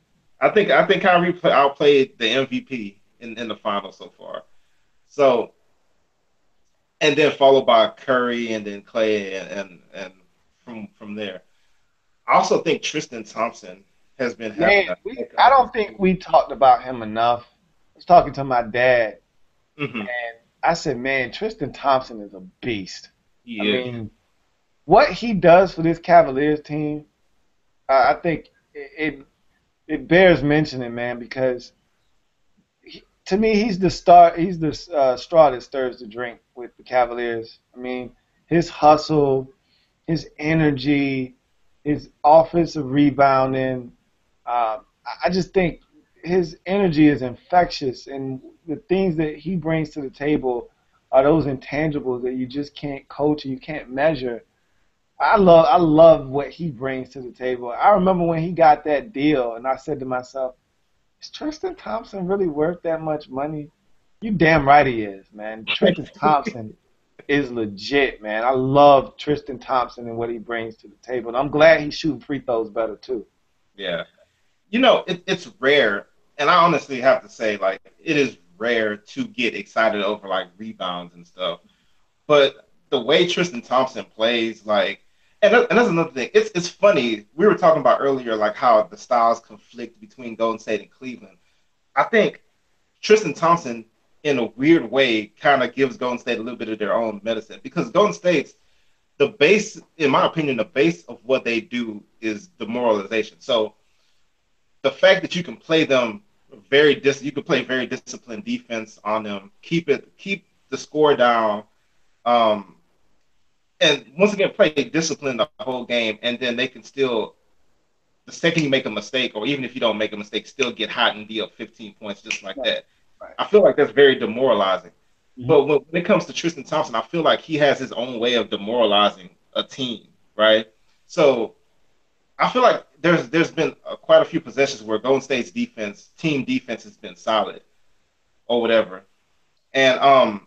S1: I think Kyrie outplayed the MVP in the finals so far. So, and then followed by Curry and then Clay and from there. I also think Tristan Thompson has been having
S2: Man,
S1: a heck
S2: I
S1: of a
S2: don't think we talked about him enough. was talking to my dad,
S1: Hmm.
S2: and I said, man, Tristan Thompson is a beast. I
S1: He is.
S2: mean, what he does for this Cavaliers team, I think it bears mentioning, man, because to me, he's the star. He's the straw that stirs the drink with the Cavaliers. I mean, his hustle, his energy, his offensive rebounding. I just think his energy is infectious, and the things that he brings to the table are those intangibles that you just can't coach and you can't measure. I love what he brings to the table. I remember when he got that deal, and I said to myself, is Tristan Thompson really worth that much money? You damn right he is, man. Tristan Thompson is legit, man. I love Tristan Thompson and what he brings to the table. And I'm glad he's shooting free throws better too.
S1: Yeah. It's rare, and I honestly have to say, like, it is rare to get excited over like rebounds and stuff. But the way Tristan Thompson plays, like, and that's another thing. It's funny. We were talking about earlier, like how the styles conflict between Golden State and Cleveland. I think Tristan Thompson, in a weird way, kind of gives Golden State a little bit of their own medicine because Golden State's the base, in my opinion, the base of what they do is demoralization. So the fact that you can play them you can play very disciplined defense on them, keep the score down, um, and once again play discipline the whole game, and then they can still the second you make a mistake, or even if you don't make a mistake, still get hot and be up 15 points just like
S2: Right,
S1: that.
S2: right.
S1: I feel like that's very demoralizing.
S2: Mhm.
S1: But when it comes to Tristan Thompson, I feel like he has his own way of demoralizing a team, right? So I feel like there's been quite a few possessions where Golden State's team defense, has been solid or whatever, and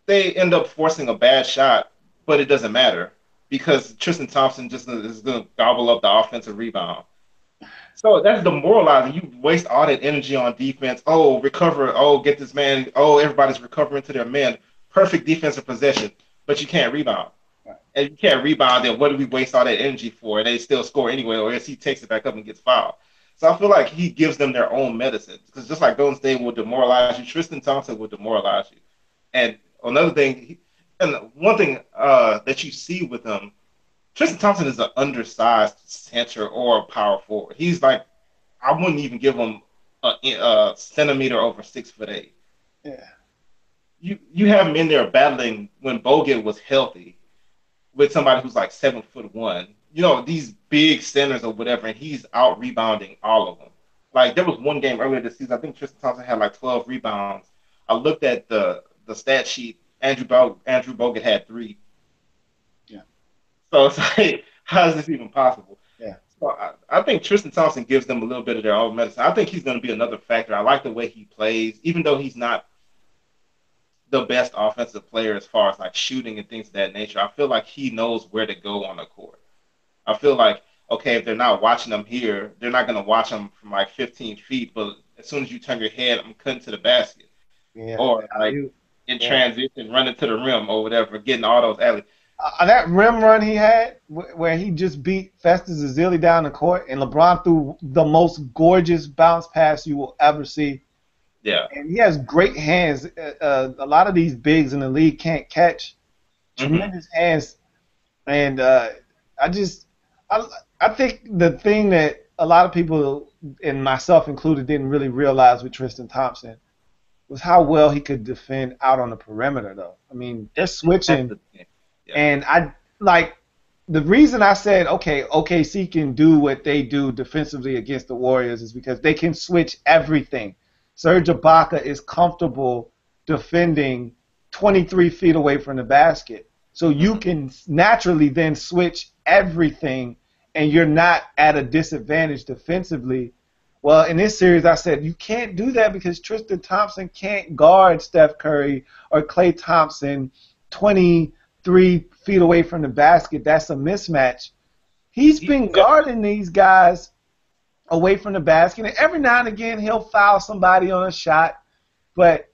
S1: they end up forcing a bad shot, but it doesn't matter because Tristan Thompson just is going to gobble up the offensive rebound. So that's demoralizing. You waste all that energy on defense. Oh, recover. Oh, get this man. Oh, everybody's recovering to their man. Perfect defensive possession, but you can't rebound.
S2: Right.
S1: And you can't rebound, then what do we waste all that energy for? And they still score anyway, or else he takes it back up and gets fouled. So I feel like he gives them their own medicine. Because just like Golden State will demoralize you, Tristan Thompson will demoralize you. And another thing, and one thing that you see with him, Tristan Thompson is an undersized center or a power forward. He's like, I wouldn't even give him a centimeter over 6'8".
S2: Yeah.
S1: You have him in there battling when Bogut was healthy with somebody who's like 7'1". These big centers or whatever, and he's out rebounding all of them. Like there was one game earlier this season, I think Tristan Thompson had like 12 rebounds. I looked at the stat sheet. Andrew Bogut had three.
S2: Yeah.
S1: So it's like, how is this even possible?
S2: Yeah.
S1: So I think Tristan Thompson gives them a little bit of their own medicine. I think he's going to be another factor. I like the way he plays, even though he's not the best offensive player as far as like shooting and things of that nature. I feel like he knows where to go on the court. I feel like, okay, if they're not watching him here, they're not going to watch him from like 15 feet. But as soon as you turn your head, I'm cutting to the basket,
S2: Yeah.
S1: or like
S2: You.
S1: in
S2: Yeah.
S1: transition, running to the rim or whatever, getting all those alley.
S2: That rim run he had, where he just beat Festus Ezeli down the court, and LeBron threw the most gorgeous bounce pass you will ever see.
S1: Yeah.
S2: And he has great hands. A lot of these bigs in the league can't catch.
S1: Hmm.
S2: Tremendous hands, and I just, I, I think the thing that a lot of people, and myself included, didn't really realize with Tristan Thompson was how well he could defend out on the perimeter. Though, I mean, they're
S1: That's
S2: switching,
S1: the thing. Yeah.
S2: and I like the reason I said okay, OKC can do what they do defensively against the Warriors is because they can switch everything. Serge Ibaka is comfortable defending 23 feet away from the basket. So you
S1: Hmm.
S2: can naturally then switch everything and you're not at a disadvantage defensively. Well, in this series, I said you can't do that because Tristan Thompson can't guard Steph Curry or Klay Thompson 23 feet away from the basket. That's a mismatch. He's been
S1: Yeah.
S2: guarding these guys away from the basket, and every now and again he'll foul somebody on a shot. But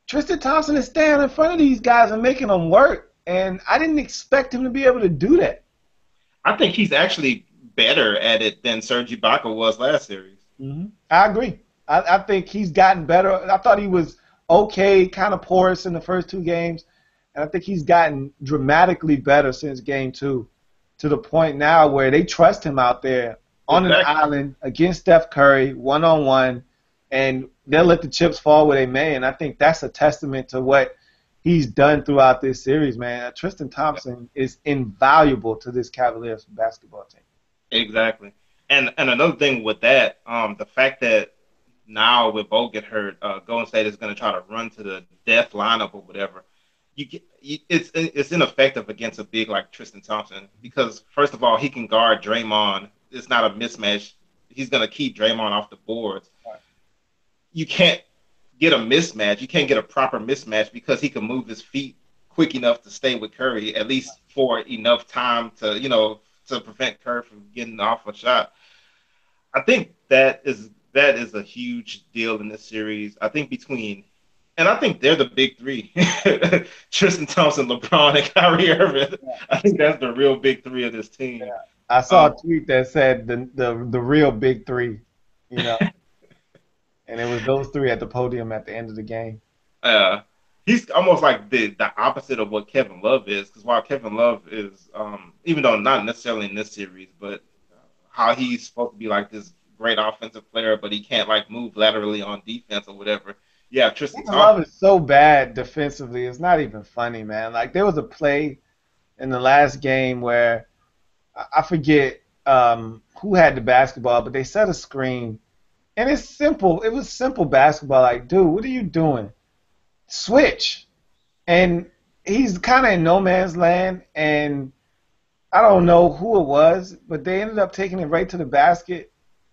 S2: Tristan Thompson is staying in front of these guys and making them work, and I didn't expect him to be able to do that.
S1: I think he's actually better at it than Serge Ibaka was last series.
S2: I agree. I think he's gotten better. I thought he was okay, kind of porous in the first two games, and I think he's gotten dramatically better since game two, to the point now where they trust him out there on an
S1: Exactly.
S2: island against Steph Curry, one on one, and they'll let the chips fall where they may. And I think that's a testament to what he's done throughout this series, man. Tristan Thompson is invaluable to this Cavaliers basketball team.
S1: Exactly. And another thing with that, the fact that now with Bo get hurt, Golden State is going to try to run to the death lineup or whatever. It's ineffective against a big like Tristan Thompson because first of all he can guard Draymond. It's not a mismatch. He's going to keep Draymond off the boards. You can't get a mismatch. You can't get a proper mismatch because he can move his feet quick enough to stay with Curry at least for enough time to to prevent Curry from getting off a shot. I think that is a huge deal in this series. I think between and I think they're the big three. Tristan Thompson, LeBron, and Kyrie Irving. I think that's the real big three of this
S2: Yeah.
S1: team.
S2: I saw
S1: Um,
S2: a tweet that said the real big three, you know, and it was those three at the podium at the end of the game.
S1: uh, he's almost like the opposite of what Kevin Love is. Because while Kevin Love is, even though not necessarily in this series, but how he's supposed to be like this great offensive player, but he can't like move laterally on defense or whatever. Yeah, Tristan
S2: Kevin Love
S1: Thompson.
S2: is so bad defensively. It's not even funny, man. Like there was a play in the last game where I forget who had the basketball, but they set a screen, and it's simple. It was simple basketball. Like, dude, what are you doing? Switch. And he's kind of in no man's land, and I don't know who it was, but they ended up taking it right to the basket.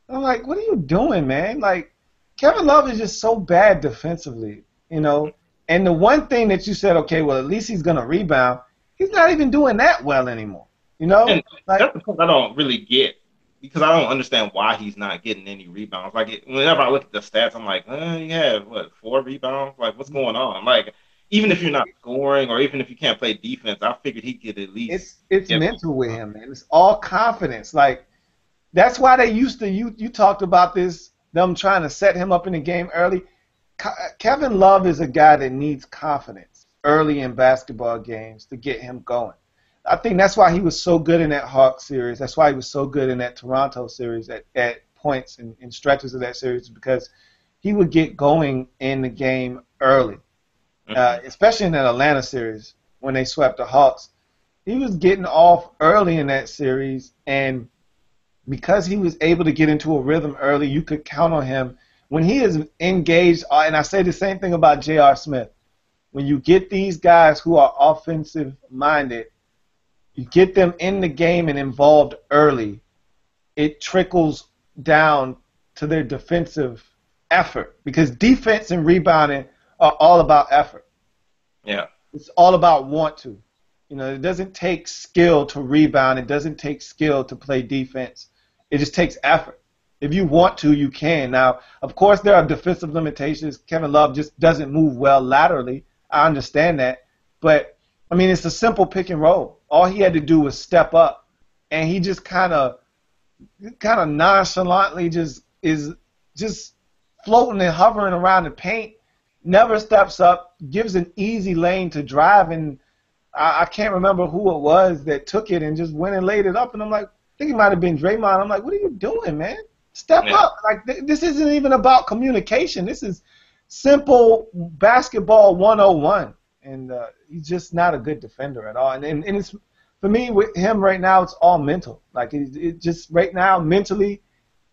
S2: I'm like, what are you doing, man? Like, Kevin Love is just so bad defensively, you know. And the one thing that you said, okay, well, at least he's gonna rebound. He's not even doing that well anymore, you know.
S1: And
S2: Like,
S1: that's the point I don't really get because I don't understand why he's not getting any rebounds. Like whenever I look at the stats, I'm like, you have what 4 rebounds? Like what's going on? Like even if you're not scoring or even if you can't play defense, I figured he could at least
S2: it's
S1: get.
S2: mental with him, man. It's all confidence. Like, that's why they used to. You talked about this. Them trying to set him up in the game early. Kevin Love is a guy that needs confidence early in basketball games to get him going. I think that's why he was so good in that Hawks series. That's why he was so good in that Toronto series at points and stretches of that series because he would get going in the game early,
S1: Mhm.
S2: especially in that Atlanta series when they swept the Hawks. He was getting off early in that series, and because he was able to get into a rhythm early, you could count on him. When he is engaged, and I say the same thing about J.R. Smith, when you get these guys who are offensive minded, you get them in the game and involved early, it trickles down to their defensive effort because defense and rebounding are all about effort.
S1: Yeah,
S2: It's all about want to. You know, it doesn't take skill to rebound. It doesn't take skill to play defense. It just takes effort. If you want to, you can. Now, of course, there are defensive limitations. Kevin Love just doesn't move well laterally. I understand that. But, I mean, it's a simple pick and roll. All he had to do was step up. And he just kind of nonchalantly just is just floating and hovering around the paint, never steps up, gives an easy lane to drive, and I can't remember who it was that took it and just went and laid it up, and I'm like, I think it might have been Draymond. I'm like, what are you doing, man? Step
S1: yeah,
S2: up. Like this isn't even about communication. This is simple basketball 101, and he's just not a good defender at all. And it's for me with him right now, it's all mental. Like it just right now mentally,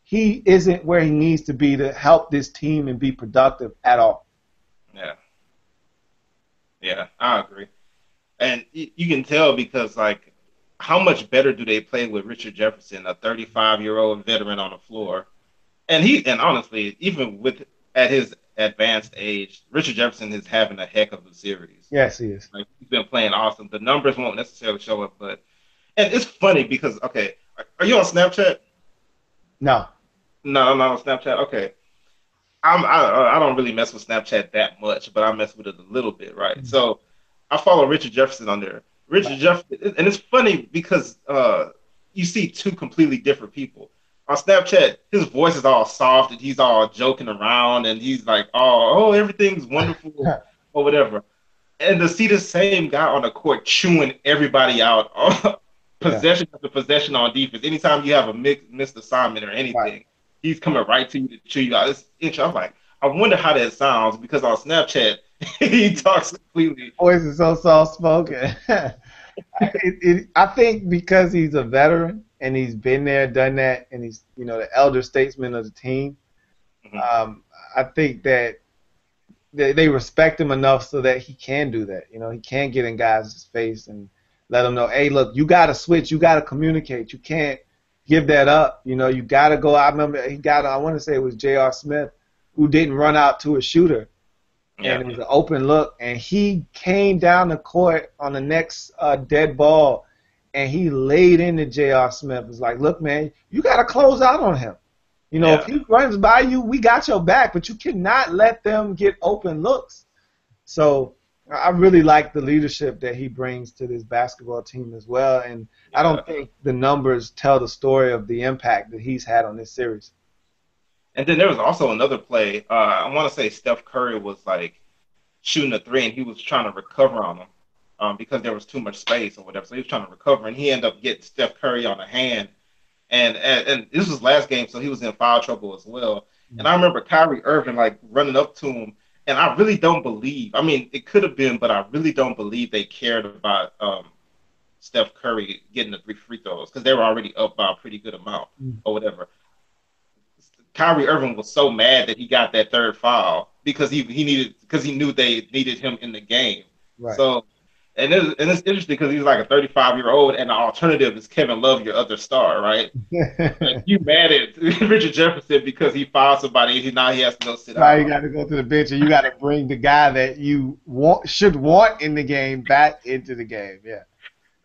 S2: he isn't where he needs to be to help this team and be productive at all.
S1: yeah, yeah. I agree, and you can tell because like how much better do they play with Richard Jefferson, a 35-year-old veteran on the floor, and honestly, even with at his advanced age, Richard Jefferson is having a heck of a series.
S2: Yes, he is.
S1: Like he's been playing awesome. The numbers won't necessarily show up, but and it's funny because okay, are you on Snapchat?
S2: No.
S1: No, I'm not on Snapchat. Okay, I don't really mess with Snapchat that much, but I mess with it a little bit, right? So I follow Richard Jefferson on there. Richard Jefferson, and it's funny because you see two completely different people. on Snapchat, his voice is all soft and he's all joking around and he's like, oh, everything's wonderful or whatever. And to see the same guy on the court chewing everybody out,
S2: Yeah,
S1: possession after possession on defense. Anytime you have a missed assignment or
S2: right.
S1: anything, he's coming right to you to chew you out. I'm like, I wonder how that sounds because on Snapchat he talks completely.
S2: Voice is so soft spoken. I think because he's a veteran and he's been there, done that, and he's the elder statesman of the team.
S1: Mhm.
S2: Um, I think that they respect him enough so that he can do that. He can get in guys' face and let them know, hey, look, you got to switch, you got to communicate, you can't give that up. You got to go. I remember I want to say it was J.R. Smith who didn't run out to a shooter, and
S1: Yeah,
S2: it was an open look, and he came down the court on the next dead ball, and he laid into J.R. Smith. It was like, look, man, you got to close out on him. If
S1: yeah,
S2: he runs by you, we got your back, but you cannot let them get open looks. So I really like the leadership that he brings to this basketball team as well, and I
S1: yeah.
S2: don't think the numbers tell the story of the impact that he's had on this series.
S1: And then there was also another play. I want to say Steph Curry was like shooting a three, and he was trying to recover on him because there was too much space or whatever. So he was trying to recover, and he ended up getting Steph Curry on a hand. And this was last game, so he was in foul trouble as well. And I remember Kyrie Irving like running up to him, and I really don't believe. I mean, it could have been, but I really don't believe they cared about Steph Curry getting the three free throws because they were already up by a pretty good amount or whatever. Kyrie Irving was so mad that he got that third foul because he knew they needed him in the game.
S2: Right.
S1: So it's interesting because he's like a 35-year-old and the alternative is Kevin Love, your other star, right? Like you mad at Richard Jefferson because he fouled somebody and now he has to go sit
S2: Now you
S1: out.
S2: got to go to the bench, and you got to bring the guy that you should want in the game back into the game. Yeah.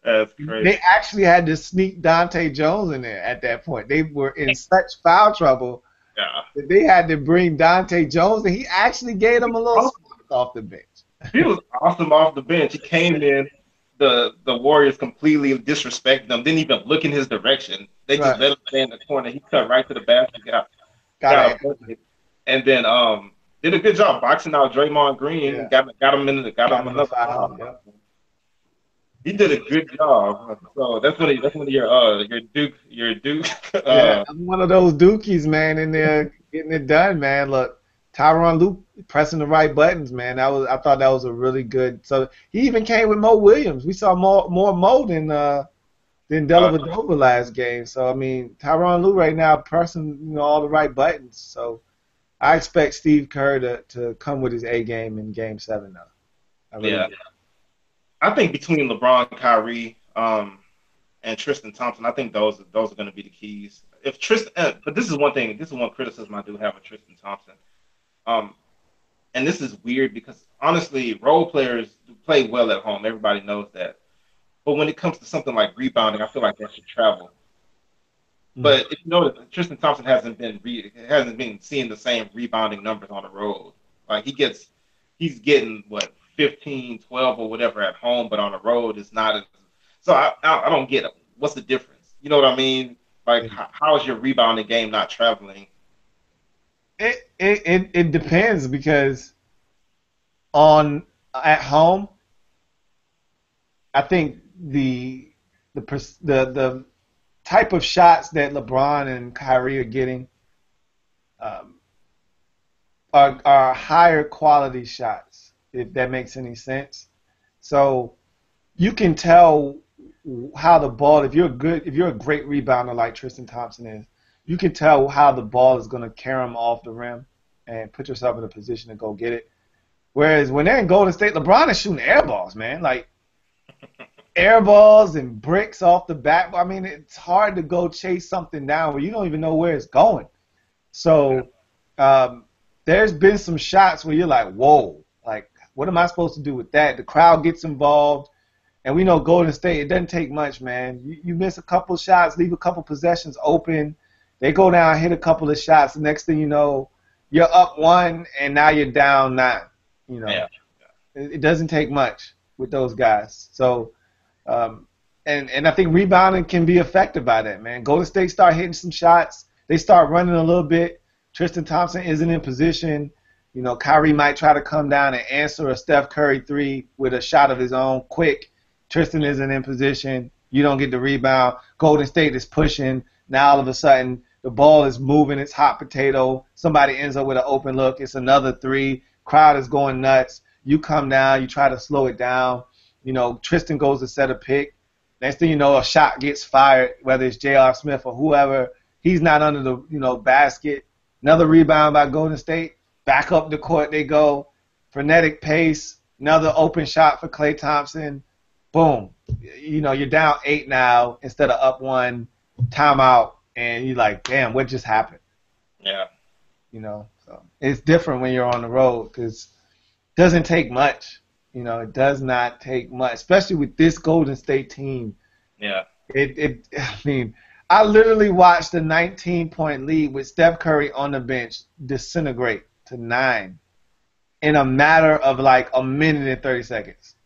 S1: That's
S2: They
S1: crazy.
S2: actually had to sneak Dante Jones in there at that point. They were in such foul trouble
S1: Yeah.
S2: that they had to bring Dante Jones, and he actually gave them a little spark off the bench.
S1: He was awesome off the bench. He came in, the Warriors completely disrespected him, didn't even look in his direction. They just
S2: Right.
S1: let him stay in the corner. He cut right to the basket, got
S2: Got
S1: a bucket, and then did a good job boxing out Draymond Green.
S2: yeah.
S1: Got
S2: Got
S1: him
S2: him a
S1: another
S2: foul.
S1: foul.
S2: Yep.
S1: He did a good job. So that's one of your Duke
S2: Yeah, I'm one of those dookies, man, in there getting it done, man. Look, Tyronn Lue pressing the right buttons, man. I thought that was a really good. So he even came with Mo Williams. We saw more Mo than
S1: uh,
S2: Dellavedova last game. So I mean, Tyronn Lue right now pressing all the right buttons. So I expect Steve Kerr to come with his A game in Game 7 now. I really
S1: yeah.
S2: do.
S1: I think between LeBron, Kyrie, and Tristan Thompson, I think those are going to be the keys. If Tristan, but this is one thing. This is one criticism I do have of Tristan Thompson. Um, and this is weird because honestly, role players play well at home. Everybody knows that. But when it comes to something like rebounding, I feel like that should travel.
S2: Mm.
S1: But if you notice, Tristan Thompson hasn't been seeing the same rebounding numbers on the road. Like he's getting what 15, 12 or whatever at home, but on the road is not as. So I don't get it. What's the difference? You know what I mean? Like how is your rebounding game not traveling?
S2: It depends because on at home, I think the type of shots that LeBron and Kyrie are getting um, are higher quality shots, if that makes any sense. So you can tell how the ball, if you're a great rebounder like Tristan Thompson is, you can tell how the ball is going to carry him off the rim and put yourself in a position to go get it. Whereas when they're in Golden State, LeBron is shooting air balls, man. Like air balls and bricks off the back. I mean, it's hard to go chase something down where you don't even know where it's going. So there's been some shots where you're like, whoa, like what am I supposed to do with that? The crowd gets involved. And we know Golden State, it doesn't take much, man. You miss a couple shots, leave a couple possessions open. They go down, hit a couple of shots. The next thing you know, you're up one, and now you're down nine. You know,
S1: Yeah.
S2: it doesn't take much with those guys. So, and I think rebounding can be affected by that, man. Golden State start hitting some shots. they start running a little bit. Tristan Thompson isn't in position. Kyrie might try to come down and answer a Steph Curry three with a shot of his own quick. Tristan isn't in position. You don't get the rebound. Golden State is pushing. Now all of a sudden the ball is moving. It's hot potato. Somebody ends up with an open look. It's another three. Crowd is going nuts. You come down. You try to slow it down. Tristan goes to set a pick. Next thing you know, a shot gets fired, whether it's J.R. Smith or whoever. He's not under the basket. Another rebound by Golden State. Back up the court they go. Frenetic pace. Another open shot for Klay Thompson. Boom. You're down 8 now instead of up 1. Timeout. And you're like, damn, what just happened?
S1: Yeah.
S2: So it's different when you're on the road because it doesn't take much. It does not take much, especially with this Golden State team.
S1: Yeah.
S2: I literally watched a 19-point lead with Steph Curry on the bench disintegrate to 9 in a matter of like a minute and 30 seconds.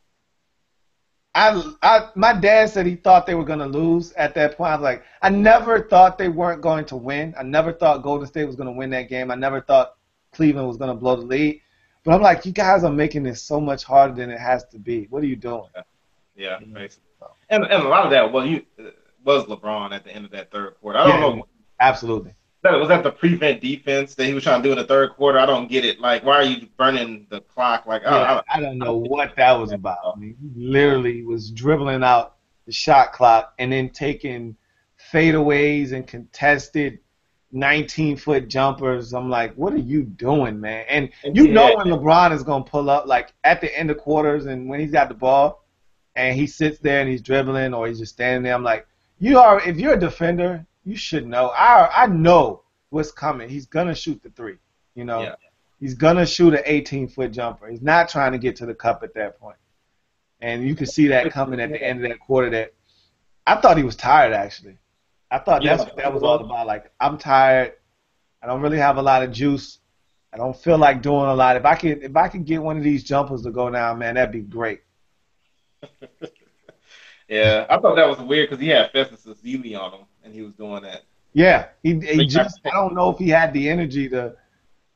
S2: My dad said he thought they were going to lose at that point. I was like, I never thought they weren't going to win. I never thought Golden State was going to win that game. I never thought Cleveland was going to blow the lead. But I'm like, you guys are making this so much harder than it has to be. What are you doing?
S1: Yeah, basically. And a lot of that was LeBron at the end of that third quarter. I don't know.
S2: Absolutely.
S1: Was that the prevent defense that he was trying to do in the third quarter? I don't get it. Like, why are you burning the clock? Like,
S2: I don't know what that was about. He literally was dribbling out the shot clock and then taking fadeaways and contested 19-foot jumpers. I'm like, what are you doing, man? And when LeBron is going to pull up, like at the end of quarters and when he's got the ball and he sits there and he's dribbling or he's just standing there, I'm like, if you're a defender, you should know. I know what's coming. He's going to shoot the three. He's going to shoot an 18-foot jumper. He's not trying to get to the cup at that point. And you could see that coming at the end of that quarter. I thought he was tired, actually. I thought that's what that was all about. Like, I'm tired. I don't really have a lot of juice. I don't feel like doing a lot. If I could get one of these jumpers to go down, man, that'd be great.
S1: Yeah, I thought that was weird because he had Festus Ezeli on him, and he was doing that.
S2: Yeah, he just, I don't know if he had the energy to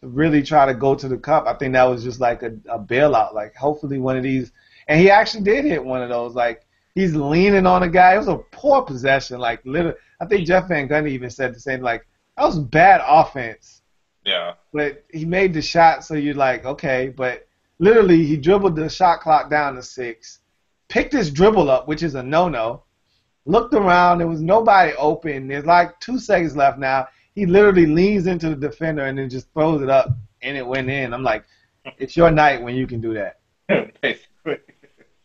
S2: really try to go to the cup. I think that was just like a bailout. Like, hopefully one of these, and he actually did hit one of those. Like, he's leaning on a guy. It was a poor possession. Like, literally, I think Jeff Van Gundy even said the same. Like, that was bad offense.
S1: Yeah.
S2: But he made the shot, so you're like, okay. But literally, he dribbled the shot clock down to 6. Picked his dribble up, which is a no-no, looked around, there was nobody open, there's like 2 seconds left now, he literally leans into the defender and then just throws it up, and it went in. I'm like, it's your night when you can do that.
S1: Basically.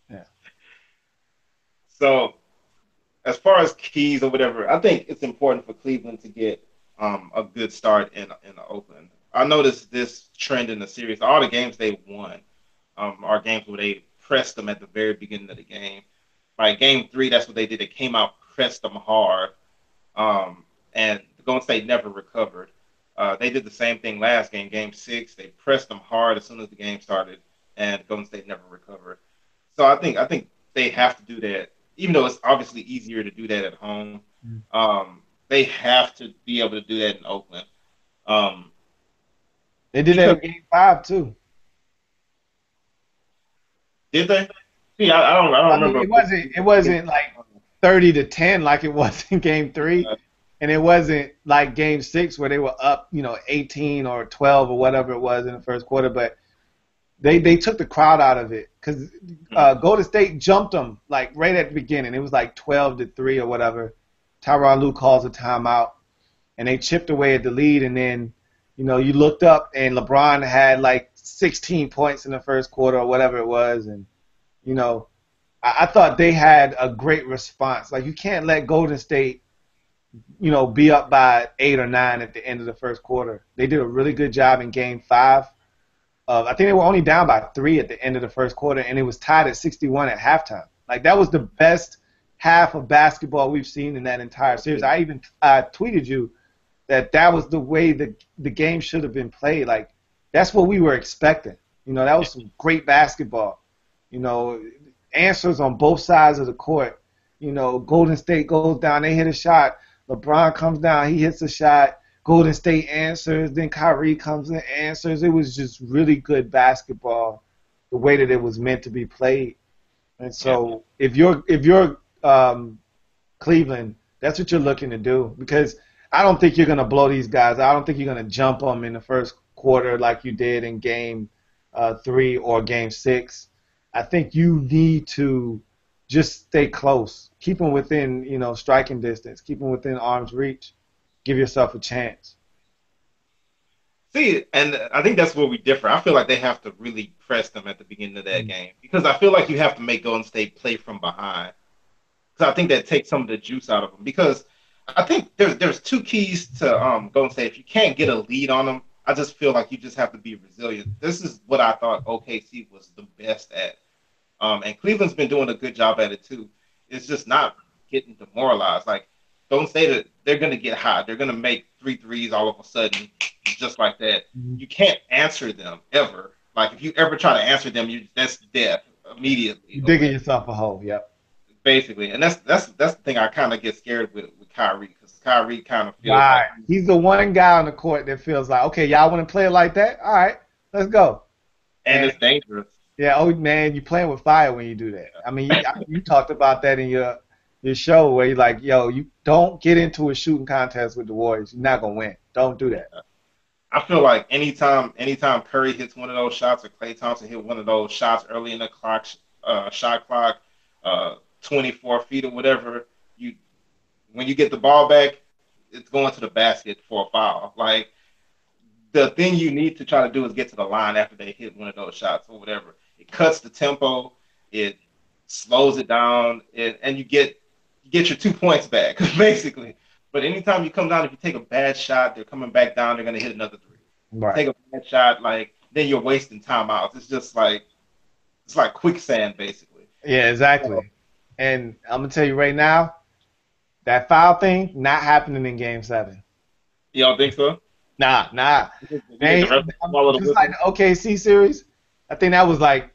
S2: Yeah.
S1: So, as far as keys or whatever, I think it's important for Cleveland to get a good start in Oakland. I noticed this trend in the series. All the games they won are games where they pressed them at the very beginning of the game. Like game 3, that's what they did. They came out, pressed them hard, and the Golden State never recovered. They did the same thing last game, game 6. They pressed them hard as soon as the game started, and Golden State never recovered. So I think they have to do that, even though it's obviously easier to do that at home. They have to be able to do that in Oakland.
S2: They did that in game 5 too.
S1: Did they? See, I don't remember.
S2: It wasn't like 30-10 like it was in game 3, and it wasn't like game 6 where they were up, 18 or 12 or whatever it was in the first quarter. But they took the crowd out of it because Golden State jumped them like right at the beginning. It was like 12-3 or whatever. Tyronn Lue calls a timeout, and they chipped away at the lead, and then you looked up and LeBron had like 16 points in the first quarter or whatever it was, and I thought they had a great response. Like, you can't let Golden State, be up by 8 or 9 at the end of the first quarter. They did a really good job in game 5. I think they were only down by 3 at the end of the first quarter, and it was tied at 61 at halftime. Like, that was the best half of basketball we've seen in that entire series. I even tweeted you that was the way the game should have been played. Like, that's what we were expecting. That was some great basketball. Answers on both sides of the court. Golden State goes down, they hit a shot. LeBron comes down, he hits a shot. Golden State answers, then Kyrie comes and answers. It was just really good basketball, the way that it was meant to be played. And
S1: Yeah.
S2: so if you're Cleveland, that's what you're looking to do because I don't think you're going to blow these guys. I don't think you're going to jump them in the first quarter like you did in game 3 or game 6. I think you need to just stay close, keep them within striking distance, keep them within arm's reach, give yourself a chance.
S1: See, and I think that's where we differ. I feel like they have to really press them at the beginning of that game because I feel like you have to make Golden State play from behind. Because I think that takes some of the juice out of them. Because I think there's two keys to Golden State. If you can't get a lead on them, I just feel like you just have to be resilient. This is what I thought OKC was the best at. And Cleveland's been doing a good job at it too. It's just not getting demoralized. Like, don't say that they're going to get hot. They're going to make three threes all of a sudden, just like that. You can't answer them ever. Like, if you ever try to answer them, that's death immediately.
S2: You're digging yourself a hole. Yep.
S1: Basically, and that's the thing I kind of get scared with Kyrie because Kyrie kind of feels like
S2: Right. He's the one guy on the court that feels like, okay, y'all want to play it like that? All right, let's go.
S1: and
S2: And
S1: it's dangerous.
S2: yeah, oh man, you're playing with fire when you do that. I mean, you talked about that in your show where you're like, yo, you don't get into a shooting contest with the Warriors. You're not gonna win. Don't do that.
S1: I feel like anytime Curry hits one of those shots or Klay Thompson hit one of those shots early in the shot clock, 24 feet or whatever, you when you get the ball back, it's going to the basket for a foul. Like, the thing you need to try to do is get to the line after they hit one of those shots or whatever. It cuts the tempo, it slows it down, and you get your 2 points back basically. But anytime you come down, if you take a bad shot, they're coming back down. They're gonna hit another three.
S2: Right.
S1: Take a bad shot, like then you're wasting timeouts. It's just like it's like quicksand basically.
S2: Yeah,
S1: So,
S2: exactly. And I'm gonna tell you right now, that foul thing not happening in Game 7.
S1: you don't think so?
S2: Nah, nah.
S1: You get the
S2: Man,
S1: rest of the
S2: just like the OKC series, I think that was like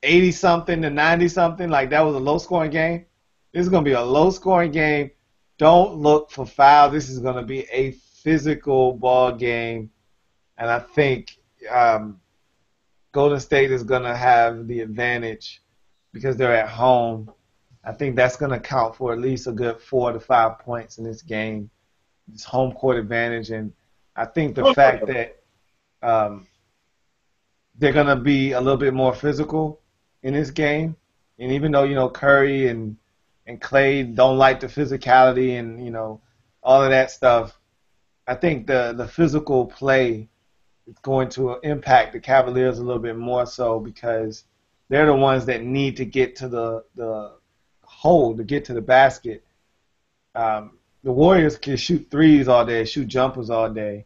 S2: 80 something to 90 something. Like that was a low scoring game. This is gonna be a low scoring game. Don't look for foul. This is gonna be a physical ball game, and I think Golden State is gonna have the advantage because they're at home. I think that's gonna count for at least a good 4 to 5 points in this game. This home court advantage, and I think the fact that um, they're gonna be a little bit more physical in this game. And even though Curry and Clay don't like the physicality and all of that stuff, I think the physical play is going to impact the Cavaliers a little bit more so because they're the ones that need to get to the hole to get to the basket. The Warriors can shoot threes all day, shoot jumpers all day,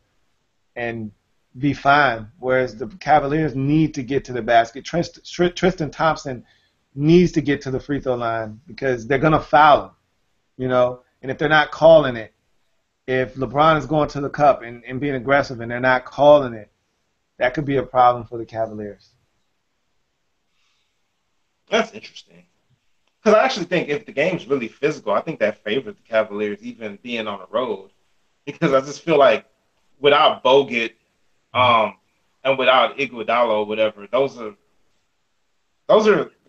S2: and be fine. Whereas the Cavaliers need to get to the basket. Tristan Thompson needs to get to the free throw line because they're gonna foul him, And if they're not calling it, if LeBron is going to the cup and being aggressive and they're not calling it, that could be a problem for the Cavaliers.
S1: That's interesting. Because I actually think if the game's really physical, I think that favors the Cavaliers even being on the road. Because I just feel like without Bogut, and without Iguodala or whatever, those are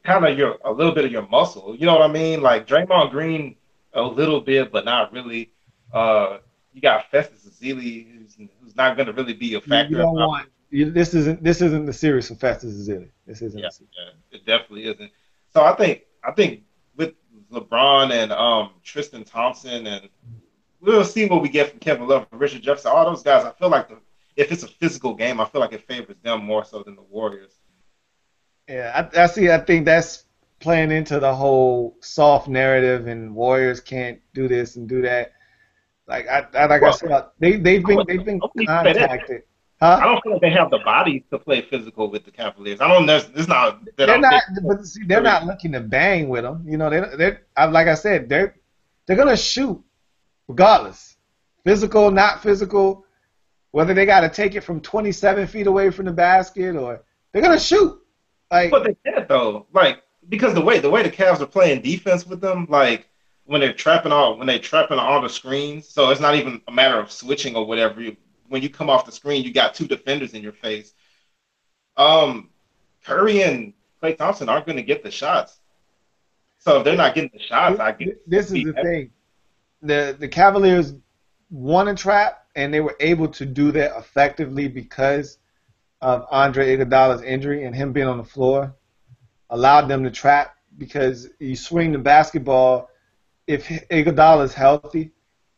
S1: kind of a little bit of your muscle. You know what I mean? Like Draymond Green a little bit, but not really. You got Festus Ezeli, who's not going to really be a
S2: You
S1: factor.
S2: don't want this isn't the series for Festus Ezeli. This isn't
S1: Yeah,
S2: the series.
S1: yeah, it definitely isn't. So I think with LeBron and Tristan Thompson, and we'll see what we get from Kevin Love and Richard Jefferson. All those guys, I feel like if it's a physical game, I feel like it favors them more so than the Warriors.
S2: Yeah, I see. I think that's playing into the whole soft narrative, and Warriors can't do this and do that. Like I
S1: Well,
S2: said, they've been
S1: I wouldn't say that.
S2: contacted,
S1: I
S2: huh?
S1: don't feel like they have the bodies to play physical with the Cavaliers. I don't know. It's not that
S2: They're
S1: I'm
S2: not,
S1: thinking.
S2: but see, they're not looking to bang with them. Like I said, they're gonna shoot regardless, physical, not physical, whether they got to take it from 27 feet away from the basket or they're gonna shoot. Like
S1: But they can't though, like because the way the Cavs are playing defense with them, like when they trapping all the screens, so it's not even a matter of switching or whatever. When you come off the screen, you got two defenders in your face. Um, Curry and Klay Thompson aren't going to get the shots. So if they're not getting the shots, I guess
S2: This is
S1: be
S2: the
S1: happy.
S2: thing. The Cavaliers won a trap, and they were able to do that effectively because of Andre Iguodala's injury and him being on the floor allowed them to trap because you swing the basketball. If Iguodala is healthy,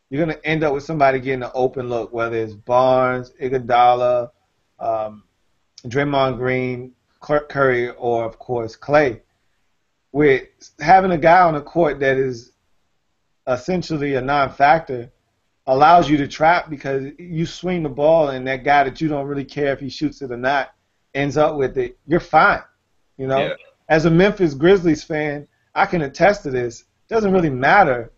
S2: you're going to end up with somebody getting an open look, whether it's Barnes, Iguodala, um, Draymond Green, Curry, or, of course, Clay. With having a guy on the court that is essentially a non-factor allows you to trap because you swing the ball and that guy that you don't really care if he shoots it or not ends up with it, you're fine. You know,
S1: Yeah,
S2: as a Memphis Grizzlies fan, I can attest to this. It doesn't really matter,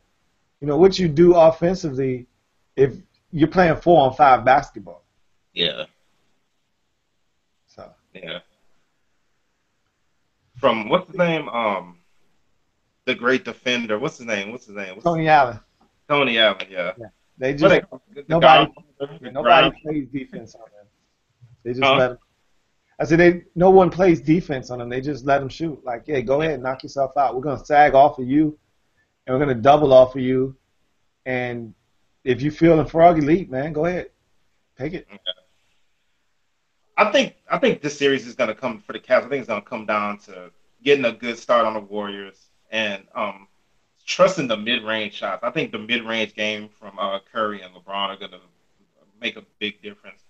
S2: what you do offensively if you're playing 4-on-5 basketball.
S1: yeah,
S2: So
S1: yeah. From what's his name? The great defender. What's his name? What's his name?
S2: Tony Allen,
S1: Tony Allen. Yeah.
S2: yeah, they
S1: What
S2: just
S1: they call it? The
S2: nobody
S1: Godfather, the
S2: nobody
S1: ground.
S2: plays defense on them. They just
S1: Huh?
S2: let them. I said no one plays defense on them. They just let them shoot. Like, hey, go
S1: Yeah.
S2: ahead, knock yourself out. We're gonna sag off of you, and we're gonna double off of you. And if you feeling froggy leap, man, go ahead, take it.
S1: I think this series is gonna come for the Cavs. I think it's gonna come down to getting a good start on the Warriors and trusting the mid-range shots. I think the mid-range game from Curry and LeBron are gonna make a big difference.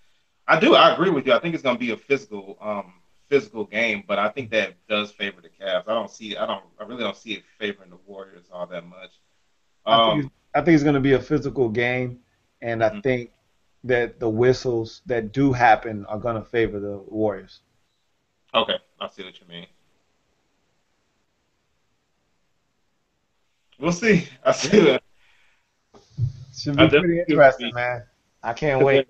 S1: I do. I agree with you. I think it's going to be a physical game, but I think that does favor the Cavs. I don't see. I don't. I really don't see it favoring the Warriors all that much. Um.
S2: I think it's gonna be a physical game, and I
S1: Mhm.
S2: think that the whistles that do happen are gonna favor the Warriors.
S1: Okay, I see what you mean. We'll see. I
S2: Yeah,
S1: see.
S2: should
S1: I
S2: be
S1: definitely
S2: pretty
S1: see what
S2: interesting,
S1: you
S2: man. I can't
S1: mean.
S2: wait.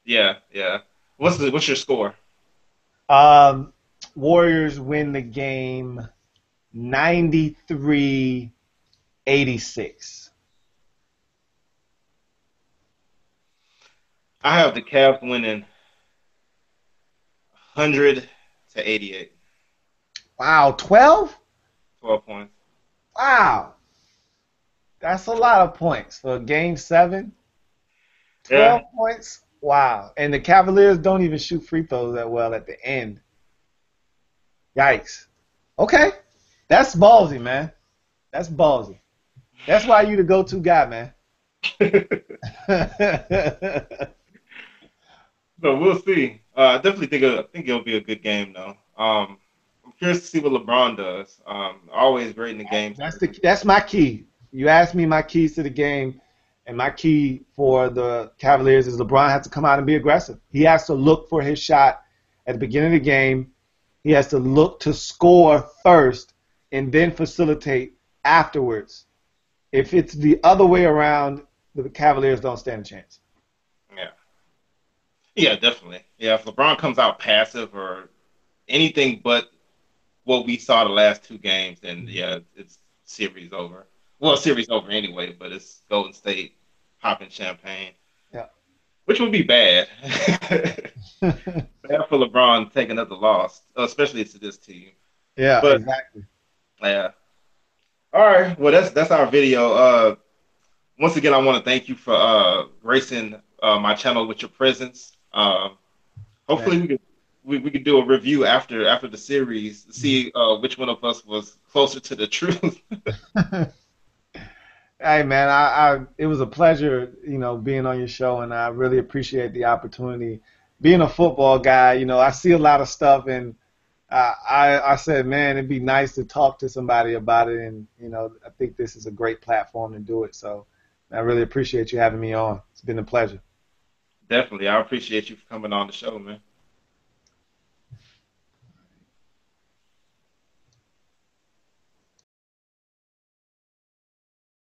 S1: Yeah, yeah. What's your score?
S2: Um, Warriors win the game 93-86.
S1: I have the Cavs winning 100-88,
S2: Wow, 12?
S1: 12 points.
S2: Wow, that's a lot of points for game seven.
S1: Yeah,
S2: 12 points? Wow. And the Cavaliers don't even shoot free throws that well at the end. Yikes. Okay. That's ballsy, man. That's ballsy. That's why you the go-to guy, man.
S1: but we'll see. I definitely think it'll be a good game though. I'm curious to see what LeBron does. Always great in the game seven.
S2: That's my key. You asked me my keys to the game, and my key for the Cavaliers is LeBron has to come out and be aggressive. He has to look for his shot at the beginning of the game. He has to look to score first and then facilitate afterwards. If it's the other way around, the Cavaliers don't stand a chance.
S1: Yeah, yeah, definitely. Yeah, if LeBron comes out passive or anything but what we saw the last two games, then yeah, it's series over. Well, series over anyway, but it's Golden State popping champagne,
S2: Yeah.
S1: which would be bad. Bad for LeBron taking another loss, especially to this team.
S2: Yeah,
S1: But
S2: exactly.
S1: yeah. All right. Well, that's our video. Once again, I want to thank you for gracing my channel with your presence.
S2: Man.
S1: Hopefully, we could do a review after the series, see which one of us was closer to the truth.
S2: Hey man, it was a pleasure, being on your show, and I really appreciate the opportunity. Being a football guy, I see a lot of stuff, and I said, man, it'd be nice to talk to somebody about it, and I think this is a great platform to do it. So I really appreciate you having me on. It's been a pleasure.
S1: Definitely, I appreciate you for coming on the show, man.